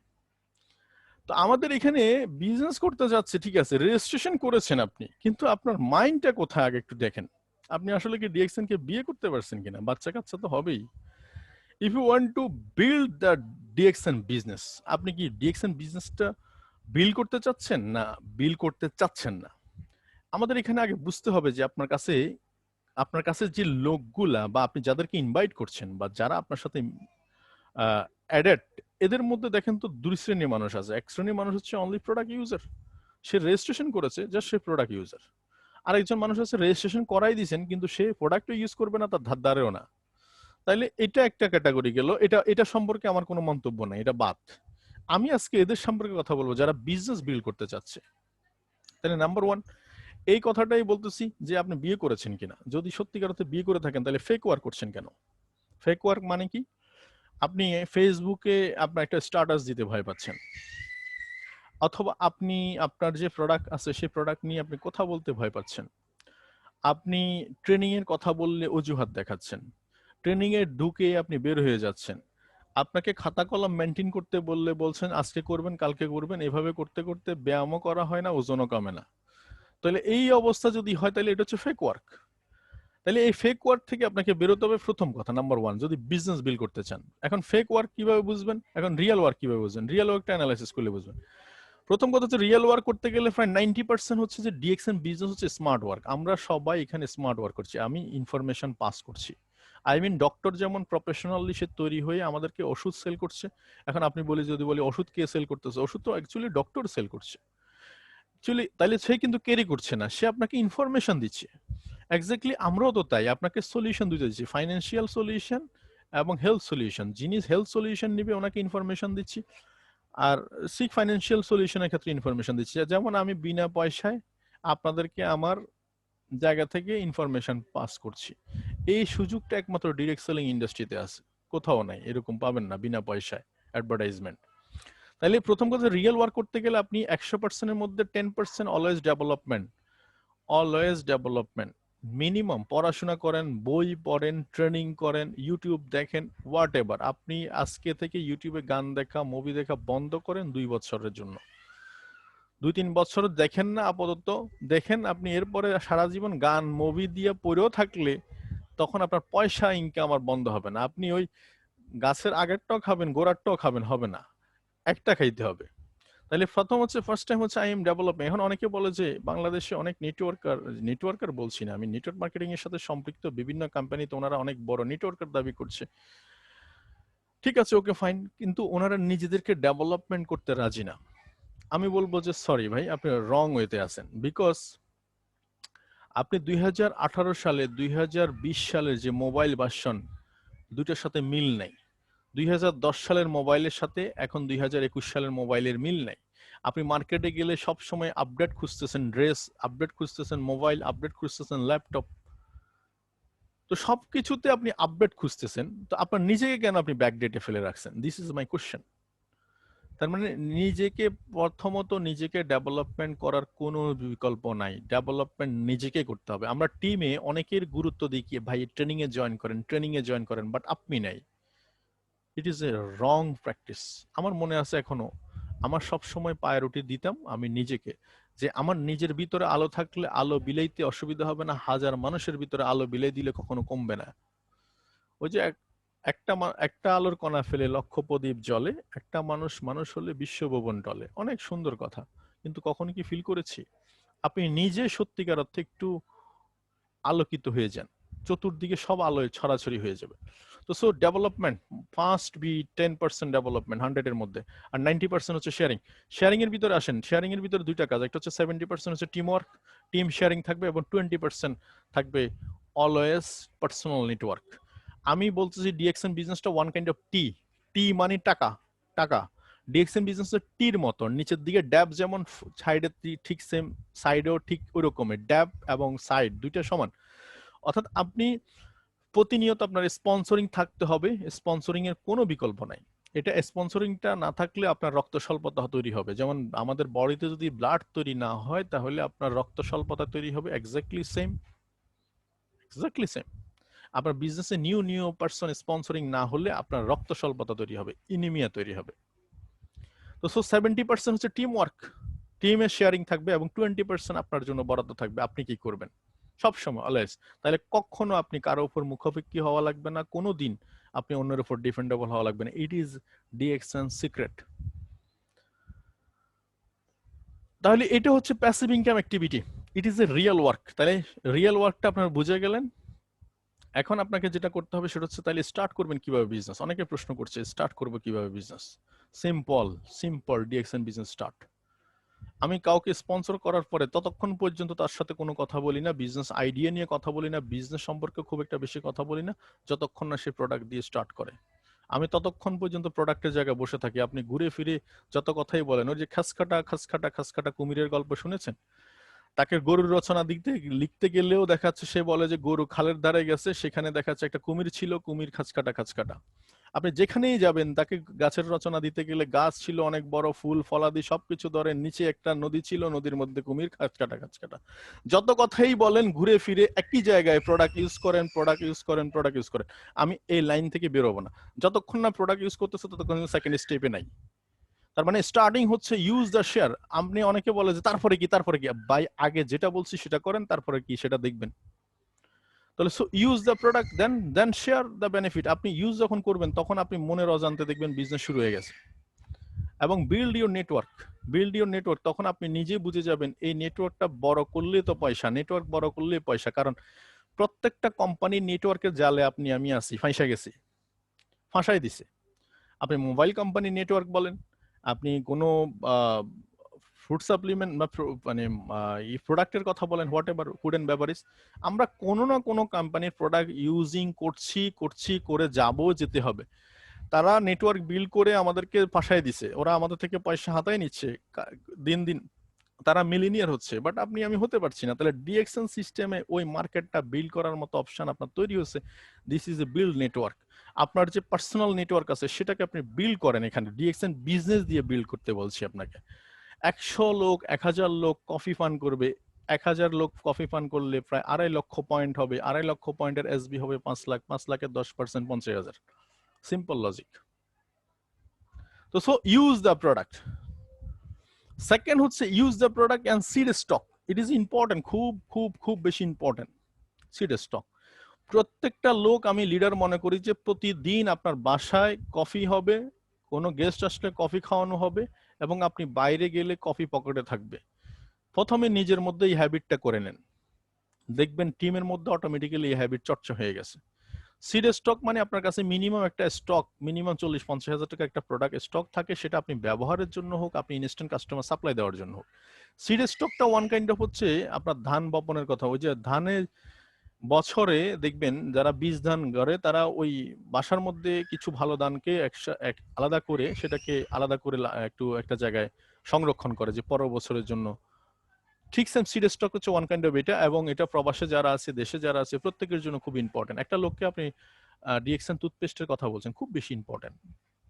তো আমাদের এখানে বিজনেস করতে যাচ্ছে, ঠিক আছে রেজিস্ট্রেশন করেছেন আপনি, কিন্তু আপনার মাইন্ডটা কোথায় আগে একটু দেখেন। আপনি আসলে কি ডিএক্সএন কে বিয়ে করতে পারছেন কিনা? বাচ্চা কাচ্চা তো হবেই। If you want to build the DXN business, আপনি কি ডিএক্সএন বিজনেসটা বিল্ড করতে চাচ্ছেন না বিল্ড করতে চাচ্ছেন না? আমাদের এখানে আগে বুঝতে হবে যে আপনার কাছে যে লোকগুলা বা আপনি যাদেরকে ইনভাইট করছেন বা যারা আপনার সাথে অ্যাডাপ্ট, এদের মধ্যে দেখেন তো দুই শ্রেণীর মানুষ আছে। এক শ্রেণীর মানুষ হচ্ছে অনলি প্রোডাক্ট ইউজার, সে রেজিস্ট্রেশন করেছে জাস্ট সে প্রোডাক্ট ইউজার। আরেকজন মানুষ আছে রেজিস্ট্রেশন করাই দিয়েছেন কিন্তু সে প্রোডাক্টও ইউজ করবে না, তার ধার ধারেও না। তাইলে এটা একটা ক্যাটাগরি গেল, এটা সম্পর্কে আমার কোনো মন্তব্য নাই, এটা বাদ। আমি আজকে এদের সম্পর্কে কথা বলবো যারা বিজনেস বিল্ড করতে চাচ্ছে। তাহলে নাম্বার 1 এই কথাটাই বলতেছি যে আপনি বিয়ে করেছেন কিনা। যদি সত্যিকার অর্থে বিয়ে করে থাকেন তাহলে ফেক ওয়ার্ক করছেন কেন? ফেক ওয়ার্ক মানে কি? আপনি ফেসবুকে আপনার একটা স্ট্যাটাস দিতে ভয় পাচ্ছেন, অথবা আপনি আপনার যে প্রোডাক্ট আছে সেই প্রোডাক্ট নিয়ে আপনি কথা বলতে ভয় পাচ্ছেন, আপনি ট্রেনিং এর কথা বললে অজুহাত দেখাচ্ছেন, ট্রেনিং এ ঢুকে আপনি বের হয়ে যাচ্ছেন, আপনাকে খাতা কলম মেনটেন করতে বললে বলছেন আজকে করবেন কালকে করবেন, এভাবে করতে করতে ব্যায়ামও করা হয় না, ওজনও কমে না। তাহলে এই অবস্থা যদি হয় তাহলে এটা হচ্ছে ফেক ওয়ার্ক। তাহলে এই ফেক ওয়ার্ক থেকে আপনাকে বেরোতে হবে, প্রথম কথা নাম্বার 1 যদি বিজনেস বিল্ড করতে চান। এখন ফেক ওয়ার্ক কিভাবে বুঝবেন, এখন রিয়েল ওয়ার্ক কিভাবে বুঝবেন, রিয়েল ওয়ার্কটা অ্যানালাইসিস করলে বুঝবেন। প্রথম কথা হচ্ছে রিয়েল ওয়ার্ক করতে গেলে প্রায় 90% হচ্ছে যে ডিএক্সএন বিজনেস হচ্ছে স্মার্ট ওয়ার্ক। আমরা সবাই এখানে স্মার্ট ওয়ার্ক করছি, আমি ইনফরমেশন পাস করছি। আই মিন ডক্টর যেমন প্রফেশনালি সে তৈরি হয়ে আমাদেরকে ওষুধ সেল করছে। এখন আপনি যদি বলি ওষুধ কে সেল করতেছে, ওষুধ তো অ্যাকচুয়ালি ডক্টর সেল করছে অ্যাকচুয়ালি, তাহলে সে কিন্তু ক্যারি করছে না, সে আপনাকে ইনফরমেশন দিচ্ছে। এক্স্যাক্টলি আমরাও তো তাই, আপনাকে সলিউশন দিতে দিচ্ছি, ফাইন্যান্সিয়াল সলিউশন এবং হেলথ সলিউশন। যিনি হেলথ সলিউশন নিবে ওনাকে ইনফরমেশন দিচ্ছি, আর সিক ফাইন্যান্সিয়াল সলিউশনের ক্ষেত্রে ইনফরমেশন দিচ্ছি। যেমন আমি বিনা পয়সায় আপনাদেরকে আমার জায়গা থেকে ইনফরমেশন পাস করছি। এই সুযোগটা একমাত্র ডিরেক্ট সেলিং ইন্ডাস্ট্রিতে আছে, কোথাও নাই, এরকম পাবেন না বিনা পয়সায় অ্যাডভার্টাইজমেন্ট। তাহলে প্রথম কথা রিয়েল ওয়ার্ক করতে গেলে আপনি 100% এর মধ্যে 10% অলওয়েজ ডেভেলপমেন্ট মিনিমাম পড়াশোনা করেন, বই পড়েন, ট্রেনিং করেন, ইউটিউব দেখেন, হোয়াট এভার। আপনি আজকে থেকে ইউটিউবে গান দেখা মুভি দেখা বন্ধ করেন 2 বছরের জন্য, 2-3 বছর দেখেন না আপাতত, দেখেন আপনি এরপরে সারা জীবন গান মুভি দিয়ে পড়েও থাকলে তখন আপনার পয়সা ইনকাম আর বন্ধ হবে না। আপনি ওই গাছের আগেরটাও খাবেন গোড়ারটাও খাবেন, হবে না, একটা খাইতে হবে। তাহলে প্রথম হচ্ছে ফার্স্ট টাইম হচ্ছে আই এম ডেভেলপিং। এখন অনেকে বলে যে বাংলাদেশে অনেক নেটওয়ার্কার বলছি না আমি, নেটওয়ার্ক মার্কেটিং এর সাথে সম্পৃক্ত বিভিন্ন কোম্পানিতে ওনারা অনেক বড় নেটওয়ার্কার দাবি করছে। ঠিক আছে, ওকে ফাইন, কিন্তু ওনারা নিজেদেরকে ডেভেলপমেন্ট করতে রাজি না। আমি বলবো যে সরি ভাই, আপনি রং ওয়েতে আছেন। বিকজ আপনি 2018 সালে 2020 সালের যে মোবাইল ভার্সন, দুইটার সাথে মিল নাই। 2010 সালের মোবাইলের সাথে এখন 2021 সালের মোবাইলের মিল নাই। আপনি মার্কেটে গেলে সব সময় আপডেট খুঁজতেছেন, ড্রেস আপডেট খুঁজতেছেন, মোবাইল আপডেট খুঁজতেছেন, ল্যাপটপ, তো সবকিছুতে আপনি আপডেট খুঁজতেছেন, তো আপনার নিজেকে কেন আপনি ব্যাকডেটে ফেলে রাখছেন? This is my question. তার মানে নিজেকে প্রথমত নিজেকে ডেভেলপমেন্ট করার কোনো বিকল্প নাই, ডেভেলপমেন্ট নিজেকে করতে হবে। আমরা টিমে অনেকের গুরুত্ব দিই কি ভাই ট্রেনিং এ জয়েন করেন, ট্রেনিং এ জয়েন করেন, বাট আপনি নাই। It is a wrong practice. আমার মনে আছে এখনো, আমার সব সময় প্রায়োরিটি দিতাম আমি নিজেকে, যে আমার নিজের ভিতরে আলো থাকলে আলো বিলাইতে অসুবিধা হবে না, হাজার মানুষের ভিতরে আলো বিলাই দিলে কখনো কমবে না। ওই যে একটা আলোর কণা ফেলে লক্ষ প্রদীপ জ্বলে, একটা মানুষ মানুষ হলে বিশ্বভুবন টলে। অনেক সুন্দর কথা, কিন্তু কখনো কি ফিল করেছি আপনি নিজে সত্যিকার অর্থে একটু আলোকিত হয়ে যান, চতুর্দিকে সব আলোয় ছড়াছড়ি হয়ে যাবে। তো so development first be 10% development 100 এর মধ্যে, আর 90% হচ্ছে শেয়ারিং। শেয়ারিং এর ভিতরে আসেন, শেয়ারিং এর ভিতরে দুইটা কাজ, একটা হচ্ছে 70% হচ্ছে টিম ওয়ার্ক, টিম শেয়ারিং থাকবে, এবং 20% থাকবে অলওয়েজ পার্সোনাল নেটওয়ার্ক। আমি বলতেছি ডিএক্সএন বিজনেসটা ওয়ান কাইন্ড অফ টি। টি মানে টাকা, টাকা। ডিএক্সএন বিজনেস টির মতো, নিচের দিকে ড্যাব যেমন সাইডে ঠিক সেম, সাইডেও ঠিক ওই রকমের, ড্যাব এবং সাইড দুইটা সমান। অর্থাৎ আপনি প্রতিনিয়ত আপনার স্পন্সরিং থাকতে হবে, স্পন্সরিং এর কোনো বিকল্প নাই। এটা স্পন্সরিংটা না থাকলে আপনার রক্ত স্বল্পতা তৈরি হবে। যেমন আমাদের বডিতে যদি ব্লাড তৈরি না হয় তাহলে আপনার রক্ত স্বল্পতা তৈরি হবে, এক্স্যাক্টলি সেম, এক্স্যাক্টলি সেম। আপনার বিজনেসে নিউ নিউ পার্সন স্পন্সরিং না হলে আপনার রক্ত স্বল্পতা তৈরি হবে, ইনিমিয়া তৈরি হবে। তো সো 70% হচ্ছে টিম ওয়ার্ক, টিমের শেয়ারিং থাকবে, এবং 20% আপনার জন্য বরাদ্দ থাকবে, আপনি কি করবেন সবসময় অলওয়েজ। তাহলে কখনো আপনি কারো উপর মুখাপেক্ষি হওয়া লাগবে না, কোনো দিন আপনি অন্যের উপর ডিফেন্ডেবল হওয়া লাগবে না। It is DXN secret. তাহলে এটা হচ্ছে passive income activity, it is a real work. তাহলে রিয়েল ওয়ার্কটা আপনারা বুঝে গেলেন। এখন আপনাকে যেটা করতে হবে সেটা হচ্ছে তাহলে স্টার্ট করবেন কিভাবে বিজনেস। অনেকে প্রশ্ন করছে স্টার্ট করবো কিভাবে business. Simple, simple DXN business start. আমি কাউকে স্পন্সর করার পরে ততক্ষণ পর্যন্ত তার সাথে কোনো কথা বলি না, বিজনেস আইডিয়া নিয়ে কথা বলি না, বিজনেস সম্পর্কে খুব একটা বেশি কথা বলি না, যতক্ষণ না সে প্রোডাক্ট দিয়ে স্টার্ট করে। আমি ততক্ষণ পর্যন্ত প্রোডাক্টের জায়গায় বসে থাকি। আপনি ঘুরে ফিরে যত কথাই বলেন, ওই যে খাসকাটা খাসকাটা খাসকাটা কুমিরের গল্প শুনেছেন? তাকে গরুর রচনা লিখতে গেলেও দেখা যাচ্ছে সে বলে যে গরু খালের ধারে গেছে, সেখানে দেখা যাচ্ছে একটা কুমির ছিল, কুমির খাঁচকাটা খাঁচকাটা। আপনি যেখানেই যাবেন তাকে গাছের রচনা দিতে গেলে গাছ ছিল অনেক বড়, ফুল ফলাদি সবকিছু ধরে, নিচে একটা নদী ছিল, নদীর মধ্যে কুমির খাঁচকাটা খাঁচকাটা। যত কথাই বলেন ঘুরে ফিরে একই জায়গায় প্রোডাক্ট ইউজ করেন, প্রোডাক্ট ইউজ করেন, প্রোডাক্ট ইউজ করেন। আমি এই লাইন থেকে বেরোবো না, যতক্ষণ না প্রোডাক্ট ইউজ করতেছে ততক্ষণ সেকেন্ড স্টেপে নাই। তার মানে স্টার্টিং হচ্ছে ইউজ দ্য শেয়ার। আপনি অনেকে বলে যে তারপরে কি, তারপরে কি ভাই, আগে যেটা বলছি সেটা করেন, তারপরে কি সেটা দেখবেন। তাহলে so use the product, then share the benefit. আপনি ইউজ যখন করবেন তখন আপনি মনের অজান্তে দেখবেন বিজনেস শুরু হয়ে গেছে। এবং build your network, build your network, তখন আপনি নিজেই বুঝে যাবেন এই নেটওয়ার্কটা বড় করলে তো পয়সা, নেটওয়ার্ক বড় করলে পয়সা। কারণ প্রত্যেকটা কোম্পানির নেটওয়ার্কের জালে আমি আছি, ফাঁসা গেছি, ফাঁসাই দিছে। আপনি মোবাইল কোম্পানি নেটওয়ার্ক বলেন, আপনি কোনো ফুড সাপ্লিমেন্ট বা মানে এই প্রোডাক্টের কথা বলেন, what ever, food and beverage, আমরা কোনো না কোনো কোম্পানির প্রোডাক্ট ইউজিং করছি করে যেতে হবে। তারা নেটওয়ার্ক বিল্ড করে আমাদেরকে ফাঁসাই দিছে, ওরা আমাদের থেকে পয়সা হাতায় নিচ্ছে, দিন দিন তারা মিলিনিয়ার হচ্ছে, বাট আপনি আমি হতে পারছি না। তাহলে ডিএক্সএন সিস্টেমে ওই মার্কেটটা বিল্ড করার মতো অপশন আপনার তৈরি হচ্ছে। This is a build network. আপনার যে পার্সোনাল নেটওয়ার্ক আছে সেটাকে আপনি বিল্ড করেন, এখানে ডিএক্সএন বিজনেস দিয়ে বিল্ড করতে বলছি আপনাকে। 100 লোক 1000 লোক কফি পান করবে, 1000 লোক কফি পান করলে প্রায় 2.5 লক্ষ পয়েন্ট হবে, 2.5 লক্ষ পয়েন্টের এসবি হবে 5 লাখ, 5 লাখের 10% 50,000। Simple logic. তো so use the product. Second হচ্ছে use the product and seed stock. It is important, খুব খুব খুব বেশি ইম্পর্টেন্ট। সিড স্টক প্রত্যেকটা লোক আমি লিডার মনে করি যে প্রতিদিন আপনার বাসায় কফি হবে, কোনো গেস্ট আসলে কফি খাওয়ানো হবে, এবং আপনি বাইরে গেলে কফি পকেটে থাকবে। প্রথমে নিজের মধ্যে এই হ্যাবিটটা করে নেন, দেখবেন টিমের মধ্যে অটোমেটিক্যালি এই হ্যাবিট চর্চা হয়ে গেছে। সিড স্টক মানে আপনার কাছে মিনিমাম একটা স্টক, মিনিমাম 40-50 হাজার টাকা একটা প্রোডাক্ট স্টক থাকে, সেটা আপনি ব্যবহারের জন্য হোক, আপনি ইনস্ট্যান্ট কাস্টমার সাপ্লাই দেওয়ার জন্য হোক। সিড স্টকটা ওয়ান কাইন্ড অফ হচ্ছে আপনার ধান বপনের কথা। ওই যে ধানের বছরে দেখবেন যারা বীজ ধান করে, তারা ওই বাসার মধ্যে কিছু ভালো ধানকে আলাদা করে, সেটাকে আলাদা করে একটু একটা জায়গায় সংরক্ষণ করে যে পরের বছরের জন্য। ঠিক সেম সিড স্টক হচ্ছে ওয়ান কাইন্ড অফ এটা, এবং এটা প্রবাসে যারা আছে, দেশে যারা আছে, প্রত্যেকের জন্য খুব ইম্পর্টেন্ট। একটা লোককে আপনি ডিএক্সএন টুথপেস্টের কথা বলছেন, খুব বেশি ইম্পর্টেন্ট,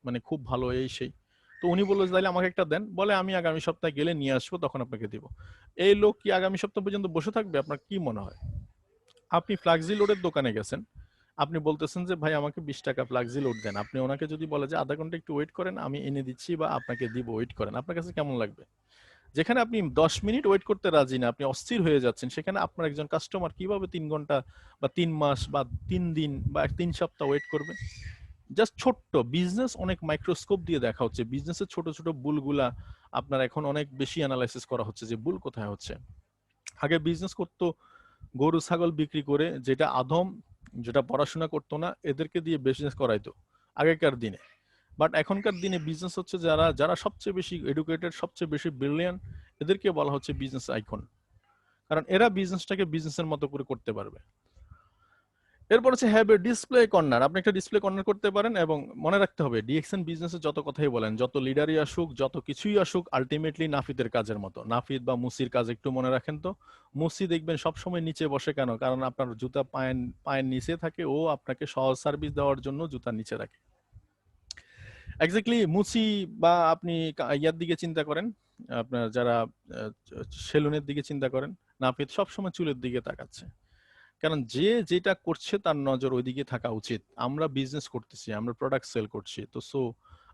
মানে খুব ভালো এই সেই, তো উনি বললো তাহলে আমাকে একটা দেন, বলে আমি আগামী সপ্তাহে গেলে নিয়ে আসবো, তখন আপনাকে দিব। এই লোক কি আগামী সপ্তাহ পর্যন্ত বসে থাকবে? আপনার কি মনে হয়? আপনি ফ্লাক্সি লোডের দোকানে গেছেন, আপনি বলতেছেন যে ভাই আমাকে 20 টাকা ফ্লাক্সি লোড দেন, আপনি ওনাকে যদি বলে যে আধা ঘন্টা একটু ওয়েট করেন, আমি এনে দিচ্ছি বা আপনাকে দিব, ওয়েট করেন, আপনার কাছে কেমন লাগবে? যেখানে আপনি 10 মিনিট ওয়েট করতে রাজি না, আপনি অস্থির হয়ে যাচ্ছেন, সেখানে আপনার একজন কাস্টমার কিভাবে 3 ঘন্টা বা 3 মাস বা 3 দিন বা 3 সপ্তাহ ওয়েট করবে? জাস্ট ছোট্ট বিজনেস অনেক মাইক্রোস্কোপ দিয়ে দেখা হচ্ছে, বিজনেসের ছোট ছোট ভুলগুলা আপনার এখন অনেক বেশি অ্যানালাইসিস করা হচ্ছে যে ভুল কোথায় হচ্ছে। আগে বিজনেস করতো গরু ছাগল বিক্রি করে, যেটা আধম, যেটা পড়াশোনা করতো না, এদেরকে দিয়ে বিজনেস করাইতো আগেকার দিনে। বাট এখনকার দিনে বিজনেস হচ্ছে যারা যারা সবচেয়ে বেশি এডুকেটেড, সবচেয়ে বেশি ব্রিলিয়ান্ট, এদেরকে বলা হচ্ছে বিজনেস আইকন, কারণ এরা বিজনেসটাকে বিজনেসের মতো করে করতে পারবে। এরপর হচ্ছে হ্যাভ এ ডিসপ্লে কর্নার। আপনি একটা ডিসপ্লে কর্নার করতে পারেন, এবং মনে রাখতে হবে ডিএক্সএন বিজনেসে যত কথাই বলেন, যত লিডারই আসুক, যত কিছুই আসুক, আলটিমেটলি নাফিদের কাজের মতো। নাফিদ বা মুসির কাজ একটু মনে রাখেন তো। মুসি দেখবেন সবসময় নিচে বসে কেন? কারণ আপনার জুতা পায়ের নিচে থাকে, ও আপনাকে সহজ সার্ভিস দেওয়ার জন্য জুতার নিচে রাখে। এক্স্যাক্টলি মুসি, বা আপনি ইয়ার দিকে চিন্তা করেন, আপনার যারা সেলুনের দিকে চিন্তা করেন, নাপিত সবসময় চুলের দিকে তাকাচ্ছে, কারণ যে যেটা করছে তার নজর ওইদিকে থাকা উচিত। আমরা বিজনেস করতেছি, আমরা প্রোডাক্ট সেল করছি, তো সো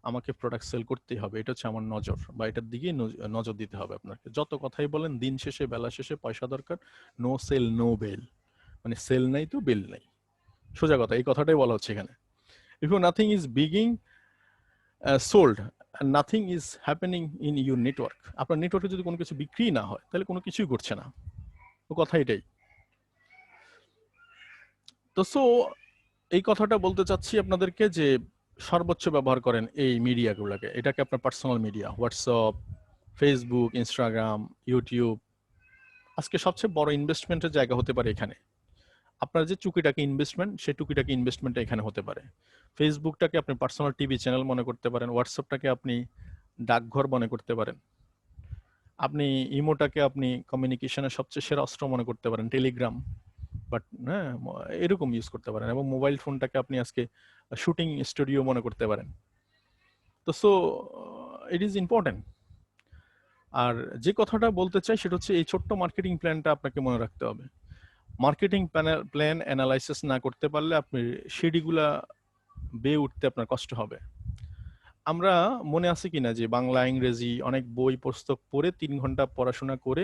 আমাকে প্রোডাক্ট সেল করতেই হবে, এটা হচ্ছে আমার নজর, বা এটার দিকে নজর দিতে হবে আপনাকে। যত কথাই বলেন, দিন শেষে বেলা শেষে পয়সা দরকার, নো সেল নো বেল, মানে সেল নাই তো বেল নাই, সোজা কথা, এই কথাটাই বলা হচ্ছে এখানে। ইফ ইউ নাথিং ইজ বিগিং sold, nothing is happening in your network. আপনার নেটওয়ার্কে যদি কোনো কিছু বিক্রি না হয়, তাহলে কোনো কিছুই ঘটছে না, তো কথা এটাই। তো সো এই কথাটা বলতে চাচ্ছি আপনাদেরকে যে সর্বোচ্চ ব্যবহার করেন এই মিডিয়াগুলোকে। এটাকে আপনার personal media, WhatsApp, Facebook, Instagram, YouTube. আজকে সবচেয়ে বড় ইনভেস্টমেন্টের জায়গা হতে পারে এখানে। আপনার যে টুকিটাকি ইনভেস্টমেন্ট, সেই টুকিটাকি ইনভেস্টমেন্টটা এখানে হতে পারে। ফেসবুকটাকে আপনি পার্সোনাল টিভি চ্যানেল মনে করতে পারেন, হোয়াটসঅ্যাপটাকে আপনি ডাকঘর মনে করতে পারেন, আপনি ইমোটাকে আপনি কমিউনিকেশনের সবচেয়ে সেরা অস্ত্র মনে করতে পারেন, টেলিগ্রাম, বাট হ্যাঁ এরকম ইউজ করতে পারেন, এবং মোবাইল ফোনটাকে আপনি আজকে শুটিং স্টুডিও মনে করতে পারেন। তো সো ইট ইজ ইম্পর্টেন্ট। আর যে কথাটা বলতে চাই সেটা হচ্ছে এই ছোট্ট মার্কেটিং প্ল্যানটা আপনাকে মনে রাখতে হবে। মার্কেটিং প্ল্যান অ্যানালাইসিস না করতে পারলে আপনি সিঁড়িগুলা বেয়ে উঠতে আপনার কষ্ট হবে। আমরা মনে আছে কিনা যে বাংলা ইংরেজি অনেক বই পুস্তক পড়ে 3 ঘন্টা পড়াশোনা করে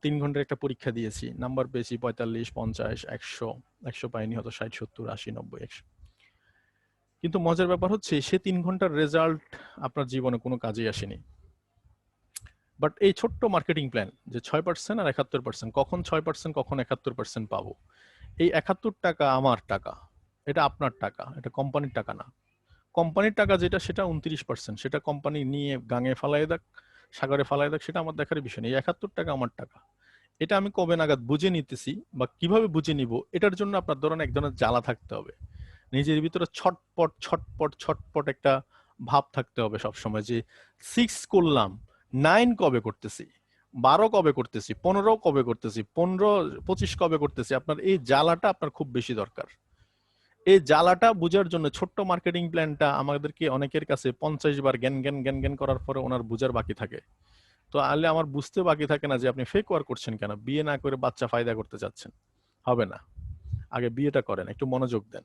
3 ঘন্টার একটা পরীক্ষা দিয়েছি, নাম্বার পেয়েছি 45, 50, 100, 100 পাইনি, হয়তো 60, 70, 80, 90, 100। কিন্তু মজার ব্যাপার হচ্ছে সে 3 ঘন্টার রেজাল্ট আপনার জীবনে কোনো কাজে আসেনি। বাট এই ছোট্ট মার্কেটিং প্ল্যান যে 6% আর 71%, কখন 6% কখন 71% পাবো, এই 71 টাকা আমার টাকা, এটা আপনার টাকা, এটা কোম্পানির টাকা না। কোম্পানির টাকা যেটা, সেটা 29%, সেটা কোম্পানি নিয়ে গাঙে ফালাই দেখ, সাগরে ফালাই দেখ, সেটা আমার দেখার বিষয় নেই। 71 টাকা আমার টাকা। এটা আমি কবে নাগাদ বুঝে নিতেছি বা কিভাবে বুঝে নিব, এটার জন্য আপনার ধরনের এক ধরনের জ্বালা থাকতে হবে, নিজের ভিতরে ছটপট ছটপট ছটপট একটা ভাব থাকতে হবে সবসময়, যে 6 করলাম, 9 কবে করতেছি, 12 কবে করতেছি, 15 কবে করতেছি, 15, 25 কবে করতেছি। আপনার এই জ্বালাটা আপনার খুব বেশি দরকার। এই জ্বালাটা বুঝার জন্য ছোট্ট মার্কেটিং প্ল্যানটা আমাদেরকে অনেকের কাছে 50 বার জ্ঞান জ্ঞান জ্ঞান জ্ঞান করার পরে ওনার বুঝার বাকি থাকে। তো আলে আমার বুঝতে বাকি থাকে না যে আপনি ফেক ওয়ার করছেন কেন, বিয়ে না করে বাচ্চা ফায়দা করতে চাচ্ছেন, হবে না। আগে বিয়েটা করেন, একটু মনোযোগ দেন।